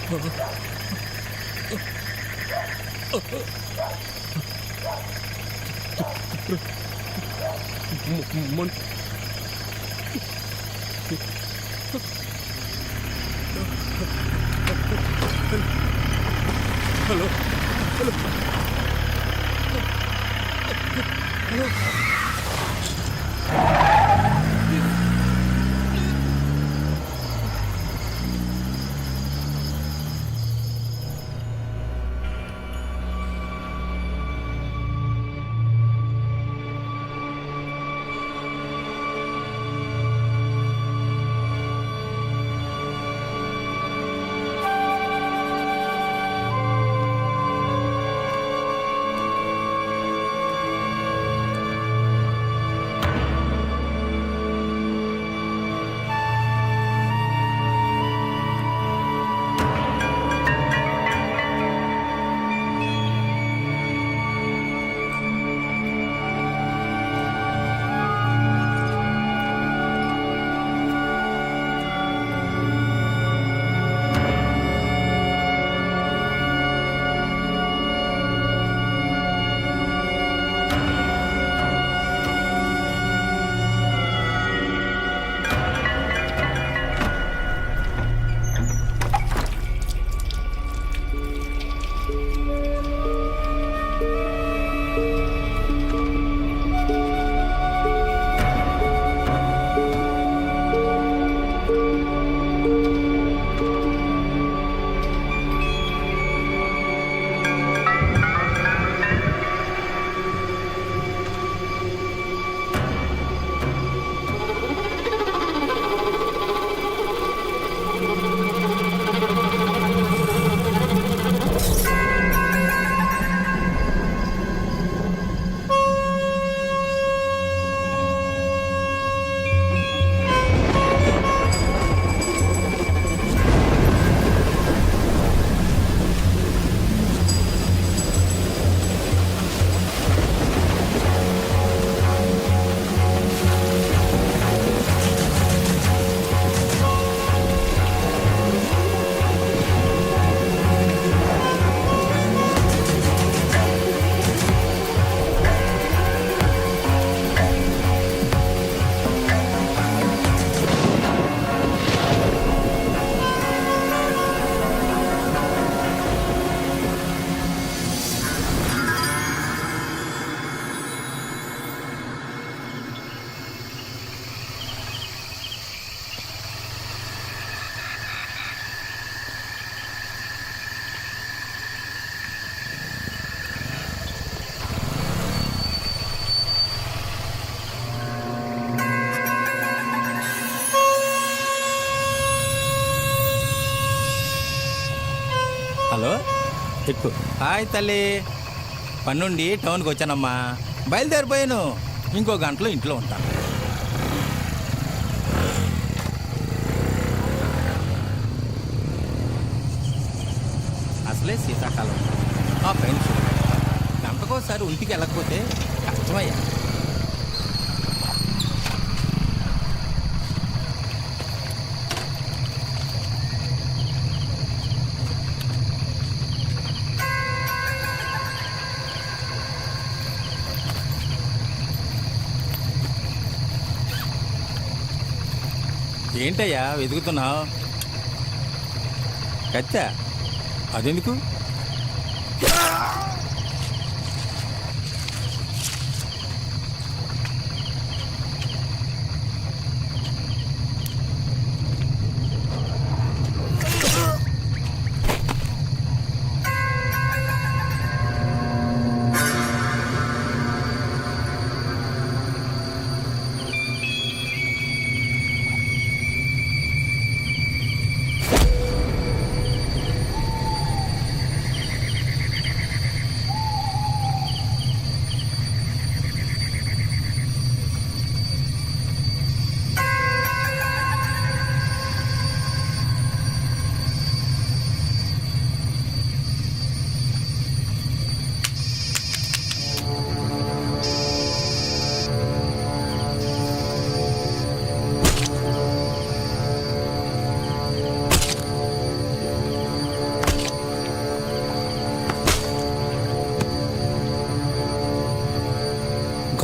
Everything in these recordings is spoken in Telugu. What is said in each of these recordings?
హలో హలో హలో హలో ఎక్కు. హాయ్ తల్లి, పన్నుండి టౌన్కి వచ్చానమ్మా. బయలుదేరిపోయాను, ఇంకో గంటలో ఇంట్లో ఉంటాను. అసలే శీతాకాలం, ఆ పైన గంటకోసారి ఒంటికి వెళ్ళకపోతే కష్టమయ్యా. ఏంటయ్యా వెతుకుతున్నావు? కత్తా? అదెందుకు?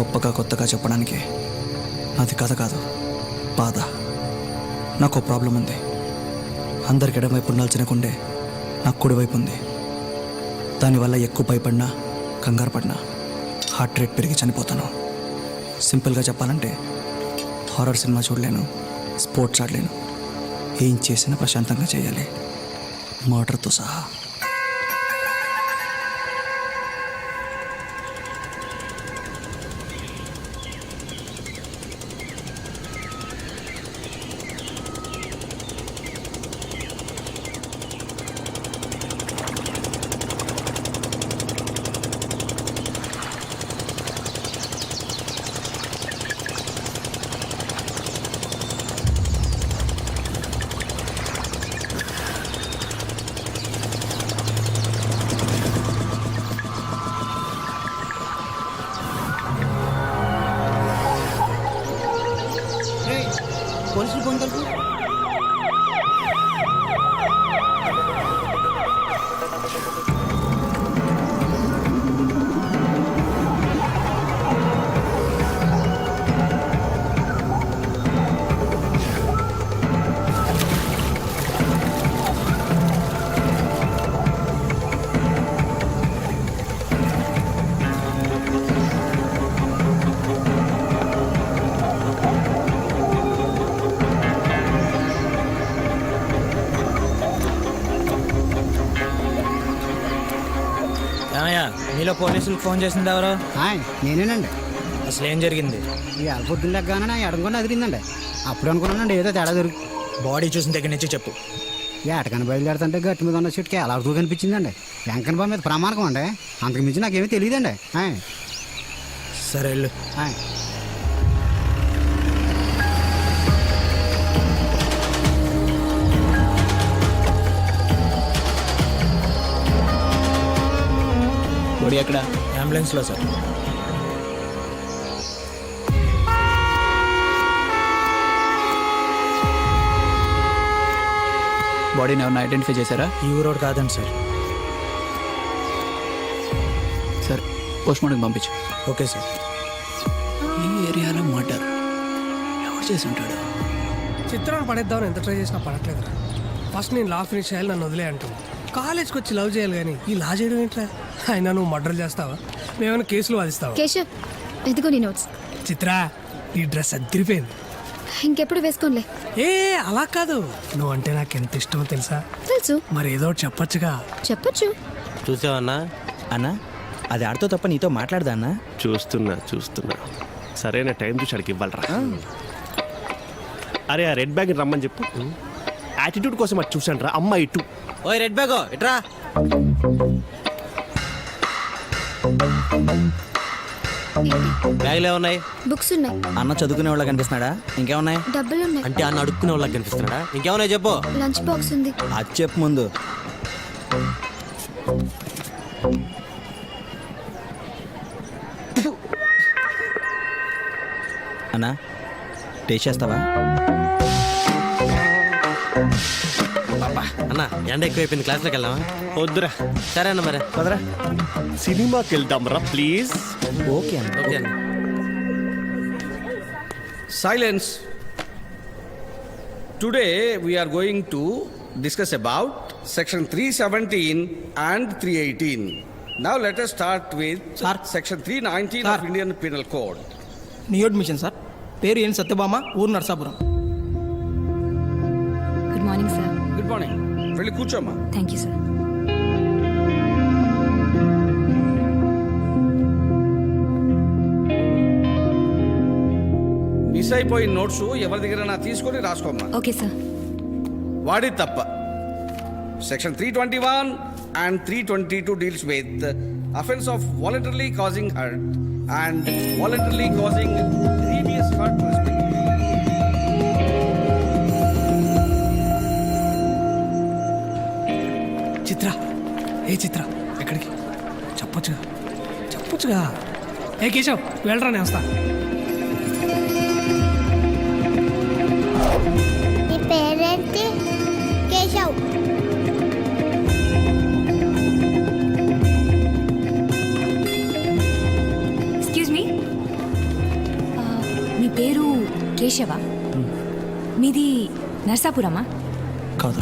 గొప్పగా కొత్తగా చెప్పడానికి నాది కథ కాదు, బాధ. నాకు ఒక ప్రాబ్లం ఉంది. అందరికి ఎడమవైపు ఉండాల్సిన గుండె నాకు కుడివైపు ఉంది. దానివల్ల ఎక్కువ భయపడినా, కంగారు పడినా హార్ట్ రేట్ పెరిగి చనిపోతాను. సింపుల్గా చెప్పాలంటే హారర్ సినిమా చూడలేను, స్పోర్ట్స్ ఆడలేను. ఏం చేసినా ప్రశాంతంగా చేయాలి, మర్డర్తో సహా. పోలీసులు ఫోన్ కలిపి ఏమయ్యా మీలో పోలీసులకు ఫోన్ చేసింది ఎవరు? నేనేనండి. అసలు ఏం జరిగింది? ఈ పొద్దున్న లెగ్గానే నా ఎడమకుండా అదిరిందండి. అప్పుడు అనుకున్నానండి ఏదో తేడా దొరికి బాడీ చూసిన దగ్గర నుంచి చెప్పు. ఏటకని బయలుదేరుతుంటే గట్టి మీద ఉన్న చెట్టుకి ఎలా అడుగు కనిపించిందండి. వెంకన్న బాబు మీద ప్రమాణకం అండి. అంతకు మించి నాకేమీ తెలియదండి. సరే వెళ్ళు. బాడీ ఎక్కడ? అంబులెన్స్లో సార్. బాడీని ఎవరిని ఐడెంటిఫై చేశారా? ఈ ఊరోడు కాదండి సార్. సార్ పోస్ట్ మార్టంకి పంపించు. Okay sir. ఈ ఏరియాలో మర్డర్ ఎవరు చేసి ఉంటాడు? చిత్రాన్ని పడేద్దామని ఎంత ట్రై చేసినా పడట్లేదురా. ఫస్ట్ నేను లా ఫినిష్ చేయాలి, నన్ను వదిలే అంటాను. కాలేజ్కి వచ్చి లవ్ చేయాలి కానీ ఈ లా చేయడం ఏంట్రా? అయినా నువ్వు మర్డర్ చేస్తావా? మేమైనా కేసులు వాదిస్తావా? కేశవ్, ఎదుగో నీ నోట్స్. చిత్రా, ఈ డ్రెస్ అదిరిపోయింది. ఇంకెప్పుడు వేసుకోలే. ఏ అలా కాదు, నువ్వంటే నాకు ఎంత ఇష్టమో తెలుసా? తెలుసు. మరి ఏదో ఒకటి చెప్పొచ్చుగా. చెప్పొచ్చు. చూసావన్నా అన్నా, అది ఆడితో తప్ప నీతో మాట్లాడదా అన్నా? చూస్తున్నా సరైన టైం చూసి అడిగి ఇవ్వాలరా. అరే ఆ రెడ్ బ్యాగ్ రమ్మని చెప్పు. యాటిట్యూడ్ కోసం అది చూసాను రా. అమ్మ ఇటు. ఓయ్ రెడ్ బ్యాగ్ ఇట్రా. బ్యాగ్లో ఏమున్నాయి? బుక్స్ ఉన్నాయి. అన్న చదువుకునే వాళ్ళ కనిపిస్తున్నాడా? ఇంకేమున్నాయి? డబ్బులు ఉన్నాయి. అంటే అన్న అడుక్కునే వాళ్ళకి కనిపిస్తున్నాడా? ఇంకేమున్నాయి చెప్పు. లంచ్ బాక్స్ ఉంది. అది చెప్పు ముందు. అన్నా టేస్ట్ చేస్తావా? అన్న ఎండ ఎక్కువైపోయింది, క్లాస్లోకి వెళ్దామా? వద్దురా. సరే అన్న మరి పదరా. సినిమాకి వెళ్దాం రా ప్లీజ్. ఓకే అన్న. ఓకే అన్న. Silence. Today we are going to discuss about section 317 and 318. Now let us start with section 319 of Indian Penal Code. New admission sir. పేరు ఏం సత్యభామ, ఊరు Narsapuram. Good morning sir. Good morning. వెళ్ళి కూర్చోమ్మా. Thank you sir. మిస్ అయిపోయిన నోట్స్ ఎవరి దగ్గర తీసుకొని రాసుకోమ్మా. Okay sir. వాడి తప్ప section 321 and 322 deals with offense of voluntarily causing hurt and voluntarily causing grievous hurt respectively. చిత్ర, ఏ చిత్ర, ఎక్కడికి? చెప్పొచ్చుగా. ఏ కేశవ్, వెళ్ళరా, నేను వస్తా. నీ పేరేంటి? కేశవ్. ఎక్స్క్యూజ్ మీ, కేశవ మీది నర్సాపురమా? కాదు,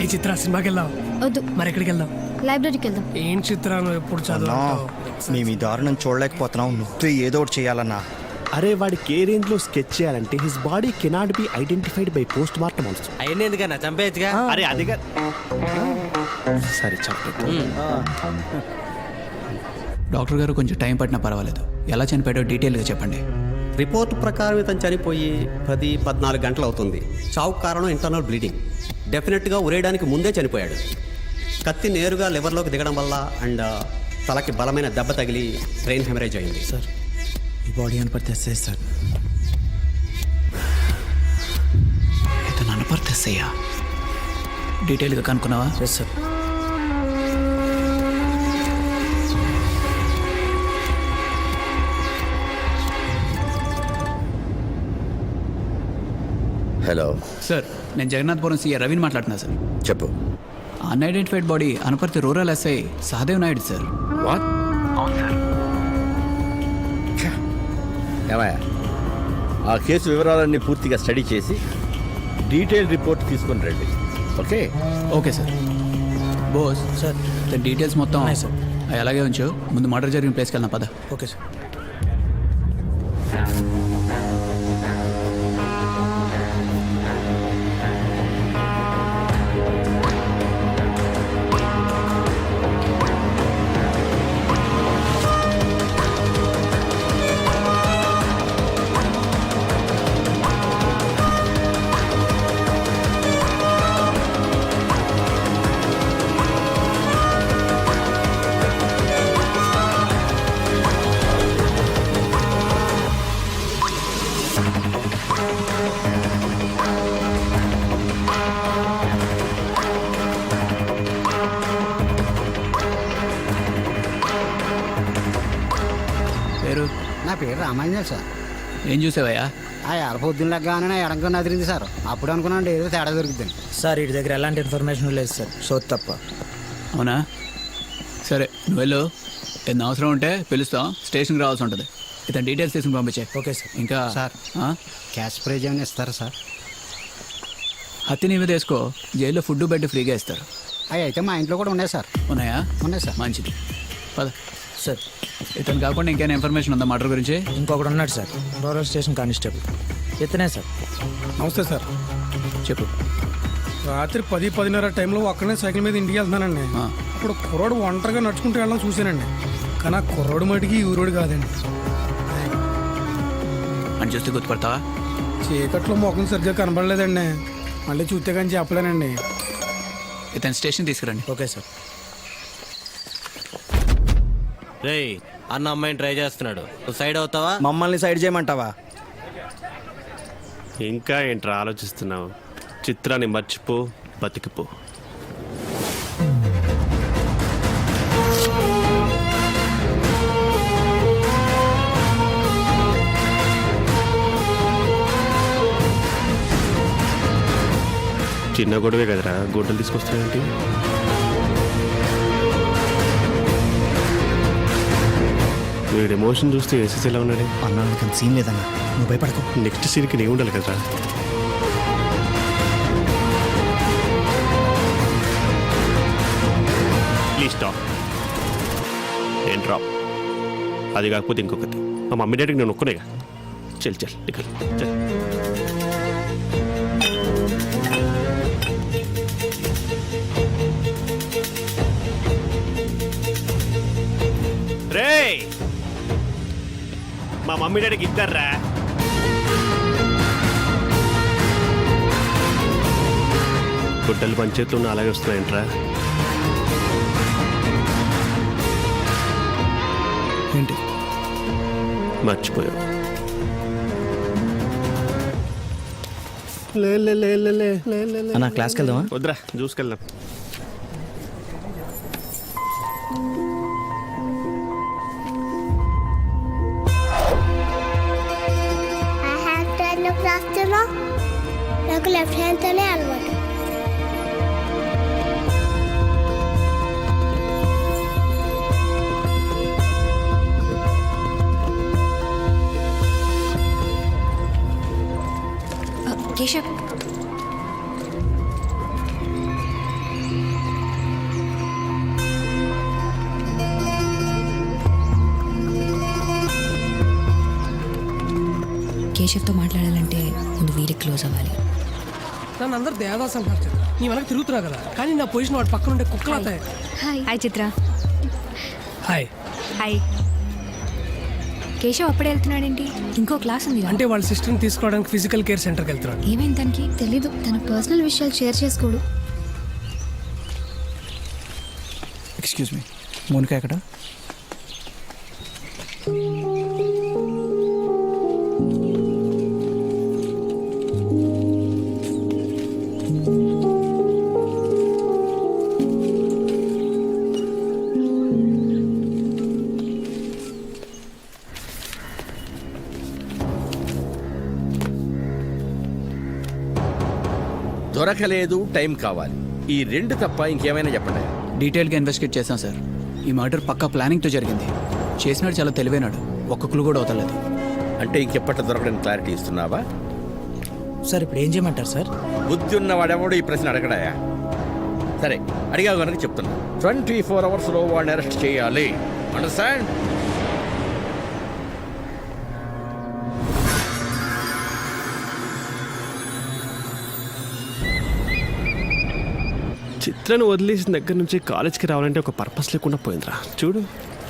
ఏ చిత్ర సినిమాకి వెళ్దాం? వద్దు, మరి ఎక్కడికి వెళ్దాం? లైబ్రరీకి వెళ్దాం. ఏం చిత్ర నువ్వు ఎప్పుడు చదువు? మేము ఈ దారుణం చూడలేకపోతున్నాం. నువ్వే ఏదో ఒకటి చేయాలన్నా. అరే వాడికి ఏ రేంజ్ లో స్కెచ్ చేయాలంటే his body cannot be identified by post mortem also. అవన్నీ ఎందుకన్నా చంపేయచ్చుగా. అరే అదిగా సరే చెప్పండి. డాక్టర్ గారు కొంచెం టైం పట్టినా పర్వాలేదు. ఎలా చనిపోయాడో డీటెయిల్గా చెప్పండి. రిపోర్ట్ ప్రకారం ఇతను చనిపోయి 10-14 గంటలు అవుతుంది. చావు కారణం ఇంటర్నల్ బ్లీడింగ్. డెఫినెట్గా ఉరేయడానికి ముందే చనిపోయాడు. కత్తి నేరుగా లివర్లోకి దిగడం వల్ల అండ్ తలకి బలమైన దెబ్బ తగిలి బ్రెయిన్ హెమరేజ్ అయింది. సార్ ఈ బాడీ అనపర్తి సార్. ఇతను అనపర్తి డీటెయిల్గా కనుక్కున్నావా? Yes sir. హలో సార్, నేను జగన్నాథపురం సీఏ రవిని మాట్లాడుతున్నా సార్. చెప్పు. Unidentified body Anaparthi rural SI Sahadev Naidu sir. What? ఏమయ్యా, ఆ కేసు వివరాలన్నీ పూర్తిగా స్టడీ చేసి డీటెయిల్ రిపోర్ట్ తీసుకొని రండి. Okay? Okay sir. Bose sir, details మొత్తం సార్ అలాగే ఉంచు. ముందు మర్డర్ జరిగిన ప్లేస్కి వెళ్ళిన పద. Okay sir. పేరు? నా పేరు రామాంజన్ సార్. ఏం చూసావయ్యా? ఆ ఎడపొద్దున లెగ్గానే నా ఎడంకన్నా అదిరింది సార్. అప్పుడు అనుకున్నాను ఏదో తేడా దొరుకుతుంది సార్ వీటి దగ్గర ఎలాంటి ఇన్ఫర్మేషన్ లేదు సార్, సోత్ తప్ప. అవునా? సరే నువ్వు వెళ్ళు. ఏదైనా అవసరం ఉంటే పిలుస్తాం, స్టేషన్కి రావాల్సి ఉంటుంది. ఇతను డీటెయిల్స్ తీసుకుని పంపించే. Okay sir. ఇంకా సార్, క్యాష్ ప్రైజ్ ఏమైనా ఇస్తారా సార్? హత్య నీ మీద వేసుకో, జైల్లో ఫుడ్ బెడ్ ఫ్రీగా ఇస్తారు. అవి అయితే మా ఇంట్లో కూడా ఉన్నాయి సార్. ఉన్నాయా? ఉన్నాయి సార్. మంచిది, పద. సార్ ఇతను కాకుండా ఇంకేమైనా ఇన్ఫర్మేషన్ ఉందా మర్డర్ గురించి? ఇంకొకటి ఉన్నాడు సార్, రూరల్ స్టేషన్ కానిస్టేబుల్. ఇతనే సార్. నమస్తే సార్. చెప్పు. రాత్రి 10-10:30 టైంలో ఒక్కనే సైకిల్ మీద ఇంటికి వెళ్తున్నానండి. అప్పుడు కుర్రోడు ఒంటరిగా నడుచుకుంటూ వెళ్ళడం చూశానండి. కానీ ఆ కుర్రోడు మటుకి ఊరోడు కాదండి. అని చూస్తే గుర్తుపడతావా? చీకట్లో ముఖం సరిగ్గా కనబడలేదండి. మళ్ళీ చూస్తే కానీ చెప్పలేనండి. ఇతను స్టేషన్ తీసుకురండి. Okay sir. రేయ్, అన్న అమ్మాయిని ట్రై చేస్తున్నాడు. నువ్వు సైడ్ అవుతావా? మమ్మల్ని సైడ్ చేయమంటావా? ఇంకా ఏంట్రా ఆలోచిస్తున్నావు? చిత్రాన్ని మర్చిపో, బతికిపో. చిన్న గొడవే కదరా, గొడ్డలు తీసుకొస్తున్నాయంటే. వీడి ఎమోషన్ చూస్తే ఎస్ఎస్ ఎలా ఉన్నాడే. అన్నా నాకు సీన్ లేదన్నా, నువ్వు భయపడకు. నెక్స్ట్ సీన్కి నీ ఉండాలి కదరా. Please stop. ఏం డ్రాప్? అది కాకపోతే ఇంకొకటి. మా మమ్మీ డాడీకి నేను ఒక్కనేగా. చల్ చల్ నికల్ చల్. రే, మా మమ్మీ డాడీకి ఇద్దర్రా. గుడ్డలు పంచేతులు ఉన్న అలాగే వస్తున్నాయంట్రా. ఏంటి మర్చిపోయావు? అన్న క్లాస్కి వెళ్దామా? వద్దురా, చూసుకెళ్దాం. నాకు లెఫ్ట్ హ్యాండ్తోనే అలవాటు. కేశవ్ కేశవ్తో మాట్లాడాలంటే ముందు వీరికి క్లోజ్ అవ్వాలి. నన్ను అందరు దేవదాస్ అంటారు చంద్ర. నీ వెనక తిరుగుతున్నా కదా, కానీ నా పొజిషన్ వాడు పక్కన ఉండే కుక్కలు అవుతాయి. హాయ్. హాయ్ చిత్ర. హాయ్. హాయ్. కేశవ్ అప్పుడే వెళ్తున్నాడేంటి? ఇంకో క్లాస్ ఉంది. అంటే వాళ్ళ సిస్టర్ని తీసుకోవడానికి ఫిజికల్ కేర్ సెంటర్కి వెళ్తున్నాడు. ఏమైంది తనకి? తెలీదు, తన పర్సనల్ విషయాలు షేర్ చేసుకోడు. ఎక్స్క్యూజ్ మీ, మోనికా ఎక్కడ? దొరకలేదు, టైం కావాలి. ఈ రెండు తప్ప ఇంకేమైనా చెప్పండి. డీటెయిల్గా ఇన్వెస్టిగేట్ చేశాం సార్. ఈ మర్డర్ పక్కా ప్లానింగ్తో జరిగింది. చేసినాడు చాలా తెలివైనాడు, ఒక్క క్లూ కూడా అవుతలేదు. అంటే ఇంకెప్పటి దొరకడానికి క్లారిటీ ఇస్తున్నావా? సార్ ఇప్పుడు ఏం చేయమంటారు సార్? బుద్ధి ఉన్నవాడెవడు ఈ ప్రశ్న అడగడాయా? సరే, అడిగా కనుక చెప్తున్నా. 24 అవర్స్లో వాడిని అరెస్ట్ చేయాలి. అండర్స్టాండ్? చిత్రను వదిలేసిన దగ్గర నుంచి కాలేజ్కి రావాలంటే ఒక పర్పస్ లేకుండా పోయిందిరా. చూడు,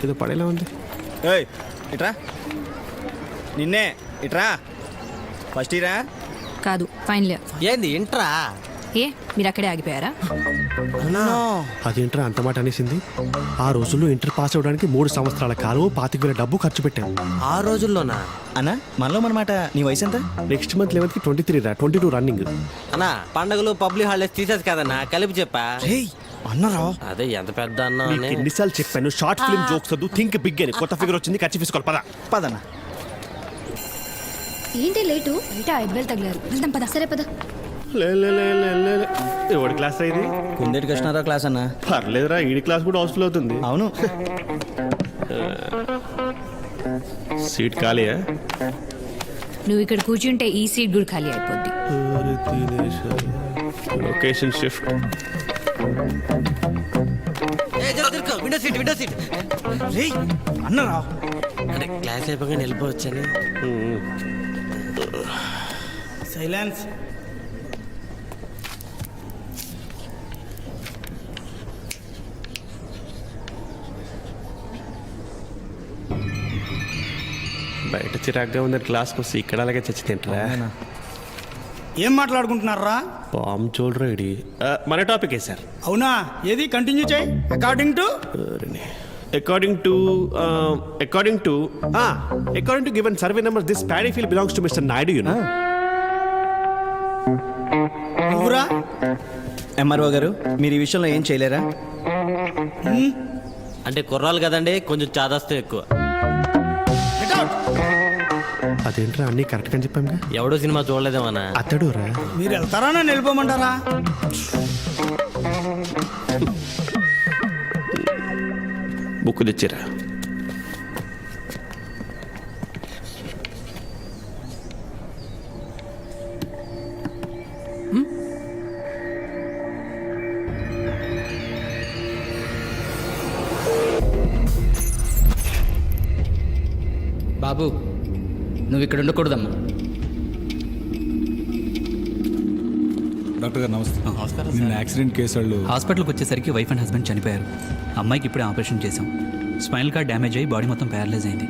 ఏదో పడేలా ఉంది. ఏయ్ ఇట్రా, నిన్నే ఇట్రా. ఫస్ట్ ఇయరా? కాదు, ఫైనల్ ఇయర్. ఏంది ఇంట్రా? ఏ మీరు అక్కడే ఆగిపోయారా? అదేంట్రా అంత మాట అనేసింది? ఆ రోజుల్లో ఇంటర్ పాస్ అవ్వడానికి 3 సంవత్సరాల కాలం 25,000 డబ్బు ఖర్చు పెట్టాను. ఆ రోజుల్లోనా? అన్నా మనలో మనమాట. నీ వయసు ఎంత? నెక్స్ట్ మంత్ 11th 23 రా, 22 రన్నింగ్. అన్నా పండగలు పబ్లిక్ హాలిడేస్ తీసేది కదన్నా, కలిపి చెప్పా. అన్నారా? అదే ఎంత పెద్ద అన్నా నీకు ఎన్నిసార్లు చెప్పాను, షార్ట్ ఫిల్మ్ జోక్స్ వద్దు, థింక్ బిగ్ అని. కొత్త ఫిగర్ వచ్చింది, ఖర్చు తీసుకోవాలి. పద పదన్నా. ఏంటి లేటు? బయట 5,000 తగిలారు. వెళ్దాం పద. సరే పద. ఎవడి క్లాస్ ఇది? కుందేటి కృష్ణారావు క్లాస్ అన్నా. పర్లేదురా, ఈడి క్లాస్ కూడా హౌస్ఫుల్ అవుతుంది. అవును. సీట్ ఖాళీయా? నువ్వు ఇక్కడ కూర్చుంటే ఈ సీట్ కూడా ఖాళీ అయిపోద్ది. Location shift. Window seat, window seat. అన్నారా? అంటే క్లాస్ అయిపోయి వెళ్ళిపోవచ్చని. సైలెన్స్. బయట చిరాగ్గా ఉందని క్లాస్కి వస్తే ఇక్కడ అలాగే చచ్చి తింటారా? ఏం మాట్లాడుకుంటున్నారా? పామ్ చూడరా ఇడి. మన టాపిక్ ఏ సార్? అవునా? ఏది కంటిన్యూ చేయి. According to given survey numbers, this paddy field belongs to Mr. Naidu, you know. నువ్వురా? ఎంఆర్ఓ గారు, మీరు ఈ విషయంలో ఏం చేయలేరా? అంటే కుర్రాలు కదండి, కొంచెం చాదాస్తే ఎక్కువ. అదేంట్రా అన్ని కరెక్ట్గా చెప్పాముగా. ఎవడో సినిమా చూడలేదేమన్నా? అతడు రా. మీరు వెళ్తారా, నన్ను వెళ్ళిపోమంటారా? బుక్ తెచ్చిరా. బాబు, నువ్వు ఇక్కడ ఉండకూడదమ్మా. డాక్టర్ గారు నమస్తే. నమస్కారం. నిన్న యాక్సిడెంట్ కేసు వాళ్ళు హాస్పిటల్కి వచ్చేసరికి వైఫ్ అండ్ హస్బెండ్ చనిపోయారు. అమ్మాయికి ఇప్పుడే ఆపరేషన్ చేశాం. స్పైనల్ కార్డ్ డ్యామేజ్ అయ్యి బాడీ మొత్తం ప్యారలైజ్ అయింది.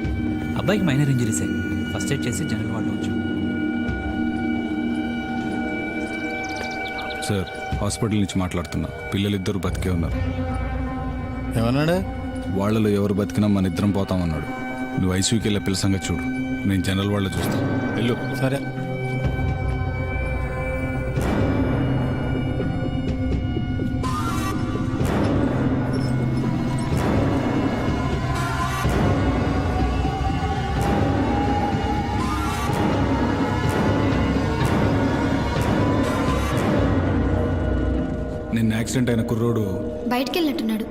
అబ్బాయికి మైనర్ ఇంజరీసే. ఫస్ట్ ఎయిడ్ చేసి జనరల్ వార్డులో ఉంచాం. సార్, హాస్పిటల్ నుంచి మాట్లాడుతున్నా. పిల్లలిద్దరూ బతికే ఉన్నారు. ఏమన్నాడు? వాళ్ళలో ఎవరు బతికినా మన ఇద్దరం పోతామన్నాడు. నువ్వు ఐసీయూకి వెళ్ళే పిల్ల సంగతి చూడు, నేను జనరల్ వాళ్ళలో చూస్తాను. వెళ్ళు. సరే. నిన్న యాక్సిడెంట్ అయిన కుర్రోడు బయటికి వెళ్ళినట్టున్నాడు.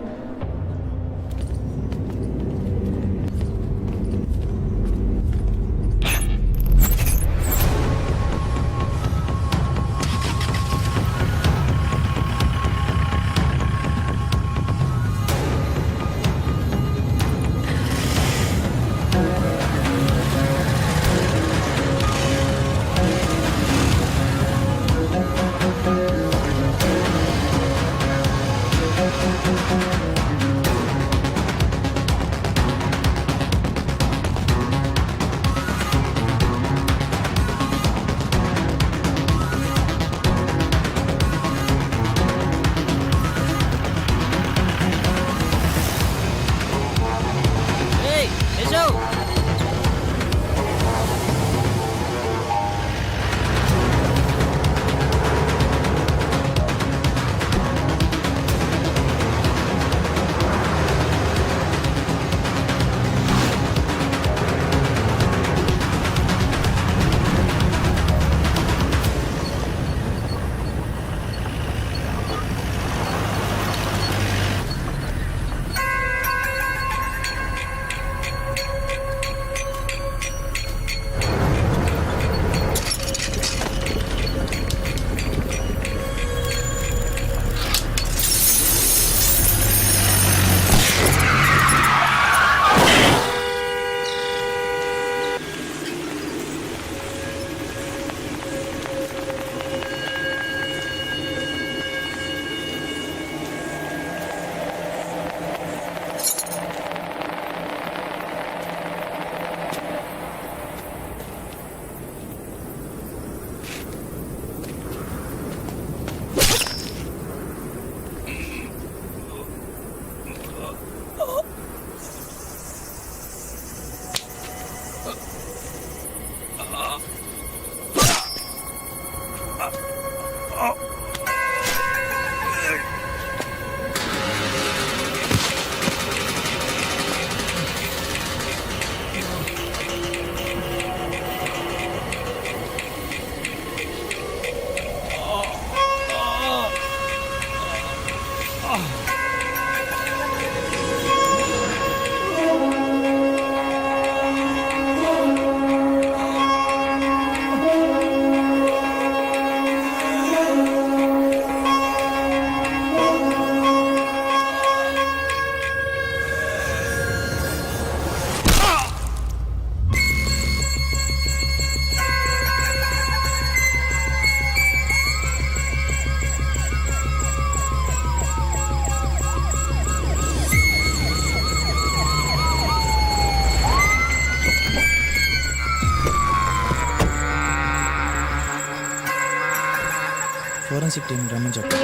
ఫోరెన్సిక్ టీం రమ్మని చెప్పు.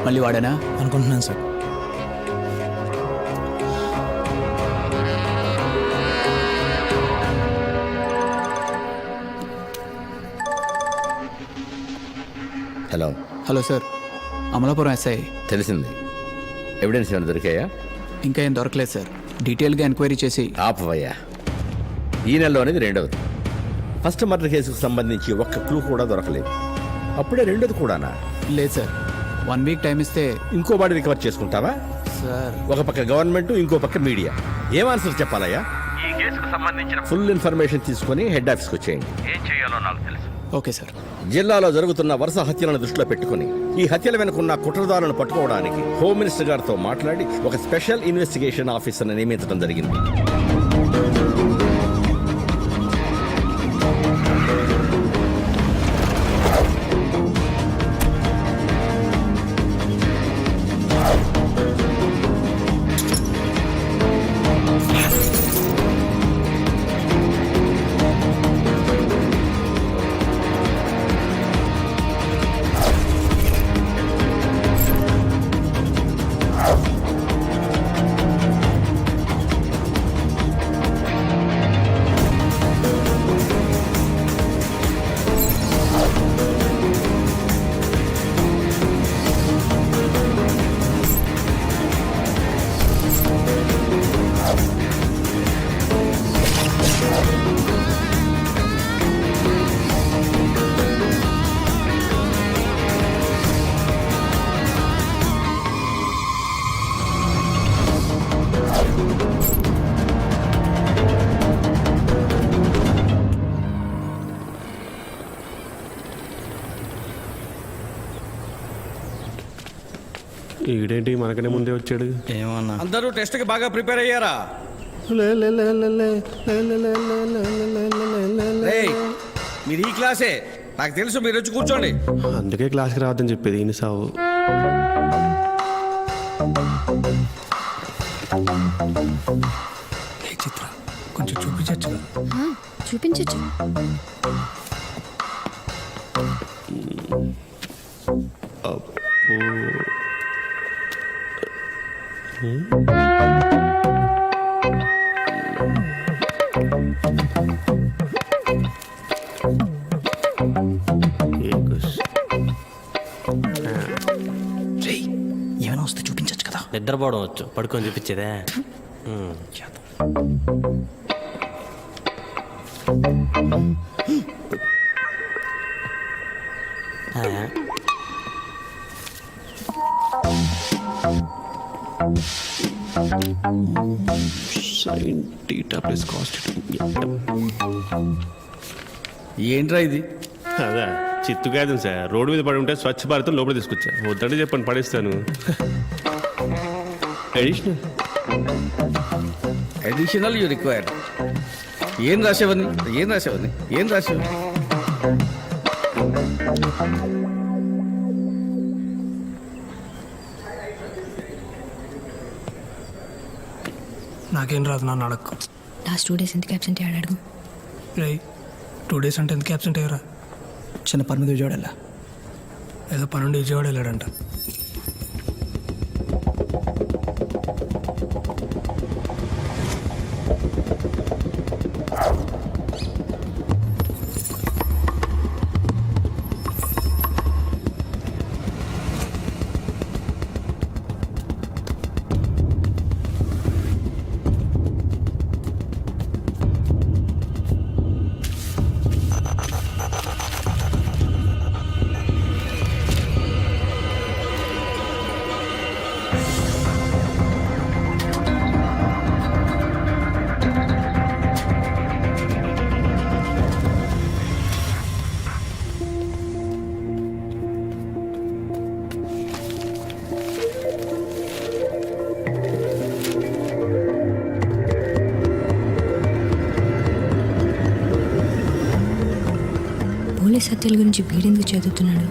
మళ్ళీ వాడేనా? అనుకుంటున్నాను sir. Hello hello sir, Amalapuram SI. తెలిసింది. ఎవిడెన్స్ ఏమైనా దొరికాయా? ఇంకా ఏం దొరకలేదు సార్. డీటెయిల్గా ఎంక్వైరీ చేసి. ఆపవయ్యా, ఈ నెలలో అనేది రెండవది. ఫస్ట్ మర్డర్ కేసుకు సంబంధించి ఒక్క క్లూ కూడా దొరకలేదు. అప్పుడే రెండోది కూడానా? లేదు సార్, 1 వీక్ టైం ఇస్తే. ఇంకో బాడీ రికవర్ చేసుకుంటావా? సార్, ఒక పక్క గవర్నమెంట్, ఇంకో పక్క మీడియా. ఏం ఆన్సర్ చెప్పాలయ్యా? ఈ కేసుకు సంబంధించిన ఫుల్ ఇన్ఫర్మేషన్ తీసుకొని హెడ్ ఆఫీస్కి వచ్చేయండి. ఏం చేయాలో నాకు తెలుసు. Okay sir. జిల్లాలో జరుగుతున్న వరుస హత్యలను దృష్టిలో పెట్టుకుని ఈ హత్యల వెనుకున్న కుట్రదారులను పట్టుకోవడానికి హోమ్ మినిస్టర్ గారితో మాట్లాడి ఒక స్పెషల్ ఇన్వెస్టిగేషన్ ఆఫీసర్ని నియమించడం జరిగింది. ఈడేంటి మనకనే ముందే వచ్చాడు? ఏమన్నా? అందరూ టెస్ట్కి బాగా ప్రిపేర్ అయ్యారా? రేయ్, మీరు ఈ క్లాసే. నాకు తెలుసు, మీరు వచ్చి కూర్చోండి. అందుకే క్లాస్కి రావద్దని చెప్పేది ఈయన సావు. చిత్ర కొంచెం చూపించచ్చుగా? చూపించచ్చు. ఏమైనా వస్తే చూపించచ్చు కదా. నిద్రపోవడం వచ్చు, పడుకొని చూపించేదే. ఏంట్రా ఇది? అదా చిత్తు కాదు సార్, రోడ్డు మీద పడి ఉంటే స్వచ్ఛ భారత్ లోపల తీసుకొచ్చా. వద్దంటే చెప్పండి, పడేస్తాను. Additional you required. ఏం రాసేవని? ఏం రాసేవని? ఏం రాసేవని? నాకేం రాదు, నన్ను అడక్కు. లాస్ట్ 2 days ఎందుకు అబ్సెంట్ అయ్యాడు? అడుగు. రేయ్, 2 days అంటే ఎందుకు absent అయ్యారా? చిన్న పని మీద విజయవాడ వెళ్ళా. ఏదో పనుండి విజయవాడ వెళ్ళాడంట. పోలీస్ హత్యల గురించి వీడెందుకు చదువుతున్నాడు?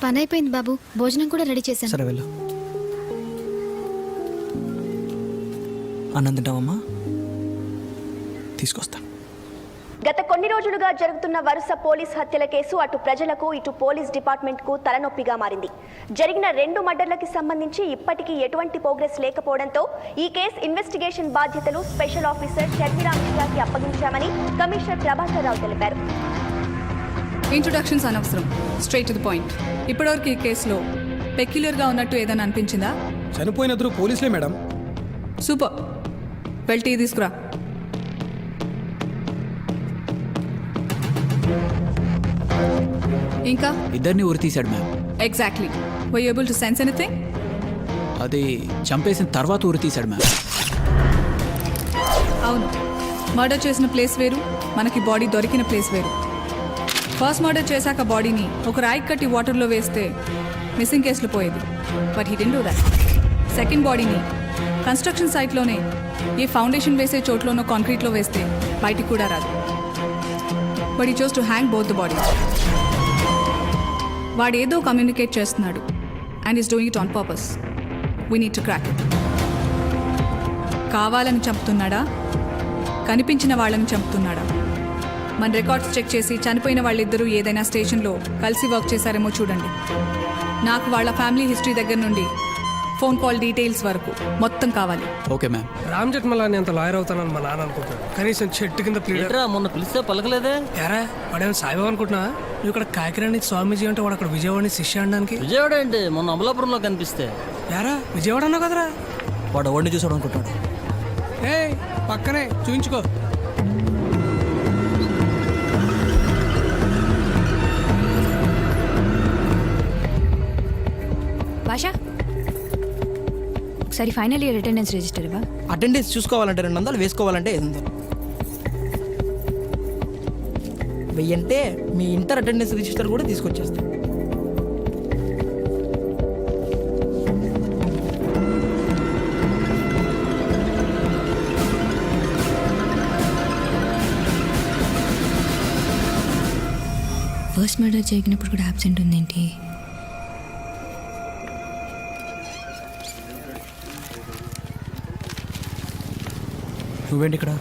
పని అయిపోయింది బాబు, భోజనం కూడా రెడీ చేశాను. సరే వెళ్ళు. అన్నం తింటావమ్మా? తీసుకొస్తా. గత కొన్ని రోజులుగా జరుగుతున్న వరుస పోలీస్ హత్యల కేసు అటు ప్రజలకు ఇటు పోలీస్ డిపార్ట్మెంట్కు తలనొప్పిగా మారింది. జరిగిన 2 మర్డర్లకి సంబంధించి ఇప్పటికీ ఎటువంటి ప్రోగ్రెస్ లేకపోవడంతో ఈ కేసు ఇన్వెస్టిగేషన్ బాధ్యతలు స్పెషల్ ఆఫీసర్ షర్మిలా మిశ్రాకి అప్పగించామని కమిషనర్ ప్రభాకర్ రావు తెలిపారు. ఇంట్రొడక్షన్స్ అనవసరం, స్ట్రైట్ టు ది పాయింట్. ఇప్పటివరకు ఈ కేసులో పెక్యులర్గా ఉన్నట్టు ఏదైనా అనిపించిందా? చనిపోయినద్దరు పోలీసులే మేడం. సూపర్, వెళ్ళి టీ తీసుకురా. ఇంకా ఇద్దరిని ఉరి తీశాడు ma'am. Exactly. Were you able to sense anything? అది చంపేసిన తర్వాత ఉరి తీశాడు మ్యామ్. అవును, మర్డర్ చేసిన ప్లేస్ వేరు, మనకి బాడీ దొరికిన ప్లేస్ వేరు. ఫస్ట్ మర్డర్ చేశాక బాడీని ఒక రాయి కట్టి వాటర్లో వేస్తే మిస్సింగ్ కేసులో పోయేది, but he didn't do that. Second బాడీని కన్స్ట్రక్షన్ సైట్లోనే ఏ ఫౌండేషన్ వేసే చోట్లోనో కాంక్రీట్లో వేస్తే బయటికి కూడా రాదు, but he chose to hang both the body. వాడేదో కమ్యూనికేట్ చేస్తున్నాడు and is doing it on purpose. We need to crack it. కావాలని చంపుతున్నాడా, కనిపించిన వాళ్ళని చంపుతున్నాడా? మన రికార్డ్స్ చెక్ చేసి చనిపోయిన వాళ్ళిద్దరూ ఏదైనా స్టేషన్లో కలిసి వర్క్ చేశారేమో చూడండి. నాకు వాళ్ళ ఫ్యామిలీ హిస్టరీ దగ్గర నుండి ఫోన్ కాల్ డీటెయిల్స్ వరకు మొత్తం కావాలి. Okay ma'am. రామ్ జెట్మలాని అంత లాయర్ అవుతానని మా నాన్న అనుకుంటాడు. కనీసం చెట్టు కింద మొన్న పిలిస్తే పలకలేదే. ఎరా వాడేమో సాయిబాబా అనుకుంటున్నా? నువ్వు ఇక్కడ కాకినాడ నుంచి స్వామీజీ అంటే వాడు అక్కడ విజయవాడని శిష్య అనడానికి. విజయవాడ ఏంటి, మొన్న అమలాపురంలో కనిపిస్తే. యారా విజయవాడ అన్నావు కదరా? వాడు ఎవరిని చూసాడు అనుకుంటాడు. ఏ పక్కనే చూయించుకో. భాషా, ఒకసారి ఫైనల్ ఇయర్ అటెండెన్స్ రిజిస్టర్ ఇవ్వ. అటెండెన్స్ చూసుకోవాలంటే 200, వేసుకోవాలంటే 500. 1000 అంటే మీ ఇంటర్ అటెండెన్స్ రిజిస్టర్ కూడా తీసుకొచ్చేస్తాం. ఫస్ట్ మర్డర్ జరిగినప్పుడు కూడా అబ్సెంట్ ఉందేంటి? నువ్వేంటి ఇక్కడ?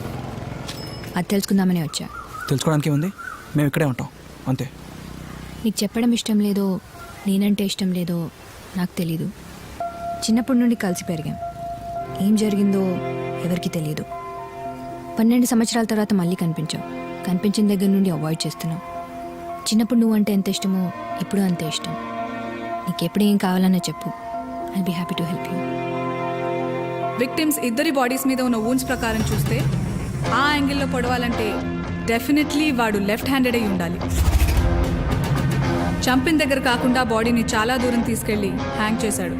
అది తెలుసుకుందామని వచ్చా. తెలుసుకోవడానికి ఏముంది, మేము ఇక్కడే ఉంటాం అంతే. నీకు చెప్పడం ఇష్టం లేదో, నేనంటే ఇష్టం లేదో నాకు తెలీదు. చిన్నప్పటి నుండి కలిసి పెరిగాం. ఏం జరిగిందో ఎవరికి తెలియదు. 12 సంవత్సరాల తర్వాత మళ్ళీ కనిపించావు. కనిపించిన దగ్గర నుండి అవాయిడ్ చేస్తున్నావు. చిన్నప్పుడు నువ్వు అంటే ఎంత ఇష్టమో ఇప్పుడు అంతే ఇష్టం. నీకు ఎప్పుడు ఏం కావాలన్నా చెప్పు, I'll be happy to help you. Victims ఇద్దరి బాడీస్ మీద ఉన్న వూన్స్ ప్రకారం చూస్తే ఆ యాంగిల్లో పొడవాలంటే డెఫినెట్లీ వాడు లెఫ్ట్ హ్యాండెడ్ అయి ఉండాలి. చంపిన దగ్గర కాకుండా బాడీని చాలా దూరం తీసుకెళ్లి హ్యాంగ్ చేశాడు.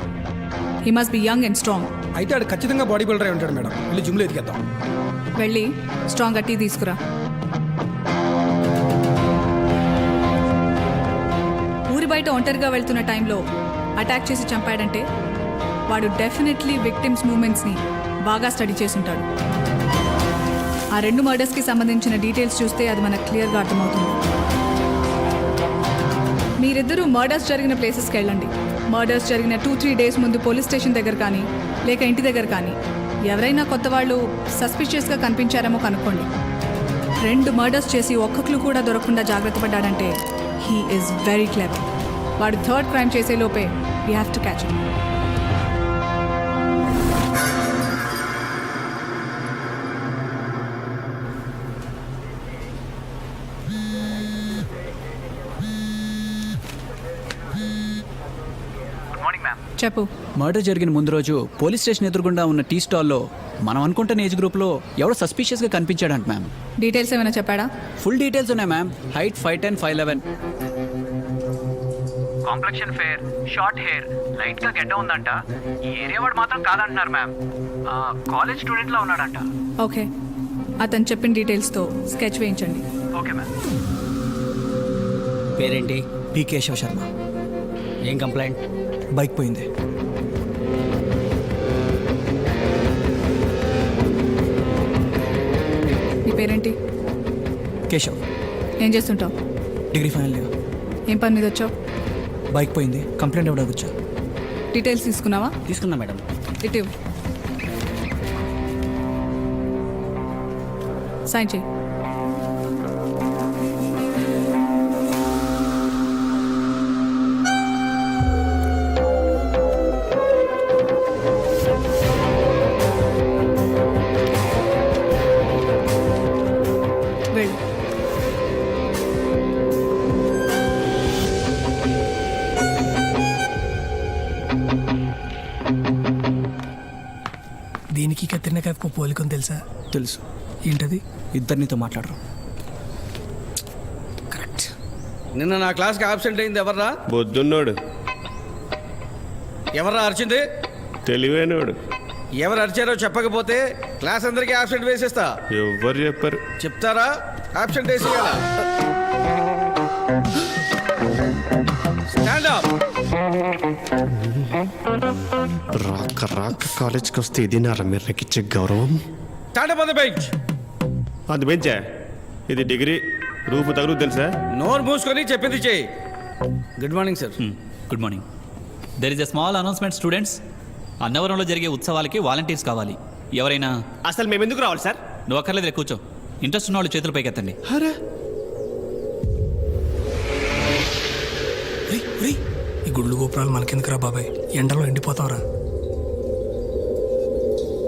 He must be young and strong. అయితే ఆడు ఖచ్చితంగా బాడీ బిల్డర్ అయి ఉంటాడు మేడం. వెళ్ళి జిమ్లో ఎదిగేద్దాం. వెళ్ళి స్ట్రాంగ్ టీ తీసుకురా. ఊరి బయట ఒంటరిగా వెళ్తున్న టైంలో అటాక్ చేసి చంపాడంటే వాడు డెఫినెట్లీ విక్టిమ్స్ మూమెంట్స్ని బాగా స్టడీ చేసి ఉంటాడు. ఆ 2 మర్డర్స్కి సంబంధించిన డీటెయిల్స్ చూస్తే అది మనకు క్లియర్గా అర్థమవుతుంది. మీరిద్దరూ మర్డర్స్ జరిగిన ప్లేసెస్కి వెళ్ళండి. మర్డర్స్ జరిగిన 2-3 డేస్ ముందు పోలీస్ స్టేషన్ దగ్గర కానీ లేక ఇంటి దగ్గర కానీ ఎవరైనా కొత్త వాళ్ళు సస్పిషియస్గా కనిపించారేమో కనుక్కోండి. 2 మర్డర్స్ చేసి ఒక్క క్లూ కూడా దొరకకుండా జాగ్రత్త పడ్డాడంటే హీ ఈజ్ వెరీ క్లెవర్. వాడు 3rd క్రైమ్ చేసే లోపే we have to catch him. చెప్పు. మర్డర్ జరిగిన ముందు రోజు పోలీస్ స్టేషన్ ఎదురుగుండా ఉన్న టీ స్టాల్లో మనం అనుకుంటున్న ఏజ్ గ్రూప్లో ఎవడో సస్పీషియస్గా కనిపించాడంట మ్యామ్. డీటెయిల్స్ ఏమైనా చెప్పాడా? ఫుల్ డీటెయిల్స్ ఉన్నాయి ma'am. Height 5'10", 5'11". Complexion fair, short hair, light గా గెడ్డ ఉందంట. ఈ ఏరియా వాడు మాత్రం కాదంటున్నారు మ్యామ్. కాలేజ్ స్టూడెంట్ లా ఉన్నాడంట. ఓకే, అతను చెప్పిన డీటెయిల్స్తో స్కెచ్ వేయించండి. Okay ma'am. పేరేంటి? పి కేశవ శర్మ. ఏం కంప్లైంట్? బైక్ పోయింది. నీ పేరేంటి? కేశవ్. ఏం చేస్తుంటావు? Degree final year. ఏం పని మీద వచ్చావు? బైక్ పోయింది, కంప్లైంట్ ఇవ్వడానికి వచ్చా. డీటెయిల్స్ తీసుకున్నావా? తీసుకున్నా మేడం. ఇటు సైన్ చేయి. వెళ్ళు. దీనికి కత్తిన కప్పు పోలికని తెలుసా? తెలుసు. ఏంటది? ఇద్దరు నీతో మాట్లాడరు. కరెక్ట్. నిన్న నా క్లాస్కి ఆబ్సెంట్ అయింది ఎవర్రా? బొద్దున్నోడు. ఎవర్రా అరిచింది? తెలివైనోడు. ఎవరు అరిచారో చెప్పకపోతే క్లాస్ అందరికీ ఆబ్సెంట్ వేసేస్తా. ఎవరు చెప్పారు? చెప్తారా? ఆబ్సెంట్ వేసేయాలా? Stand up. రాక రాక కాలేజ్కి వస్తే ఇది నా మీరు నాకు ఇచ్చే గౌరవం. Stand up on the bench. అది బెంచా? ఇది డిగ్రీ. రూపు తగులు తెలుసా? నోరు మూసుకొని చెప్పింది చేయి. Good morning sir. Good morning. There is a small announcement students. అన్నవరంలో జరిగే ఉత్సవాలకి వాలంటీర్స్ కావాలి. ఎవరైనా? అసలు మేము ఎందుకు రావాలి సార్? నువ్వు అక్కర్లేదు, కూర్చో. ఇంట్రెస్ట్ ఉన్న వాళ్ళు చేతులు పైకెత్తండి. ఈ గుళ్ళు గోపురాలు మనకెందుకురా బాబాయ్? ఎండలో ఎండిపోతావురా.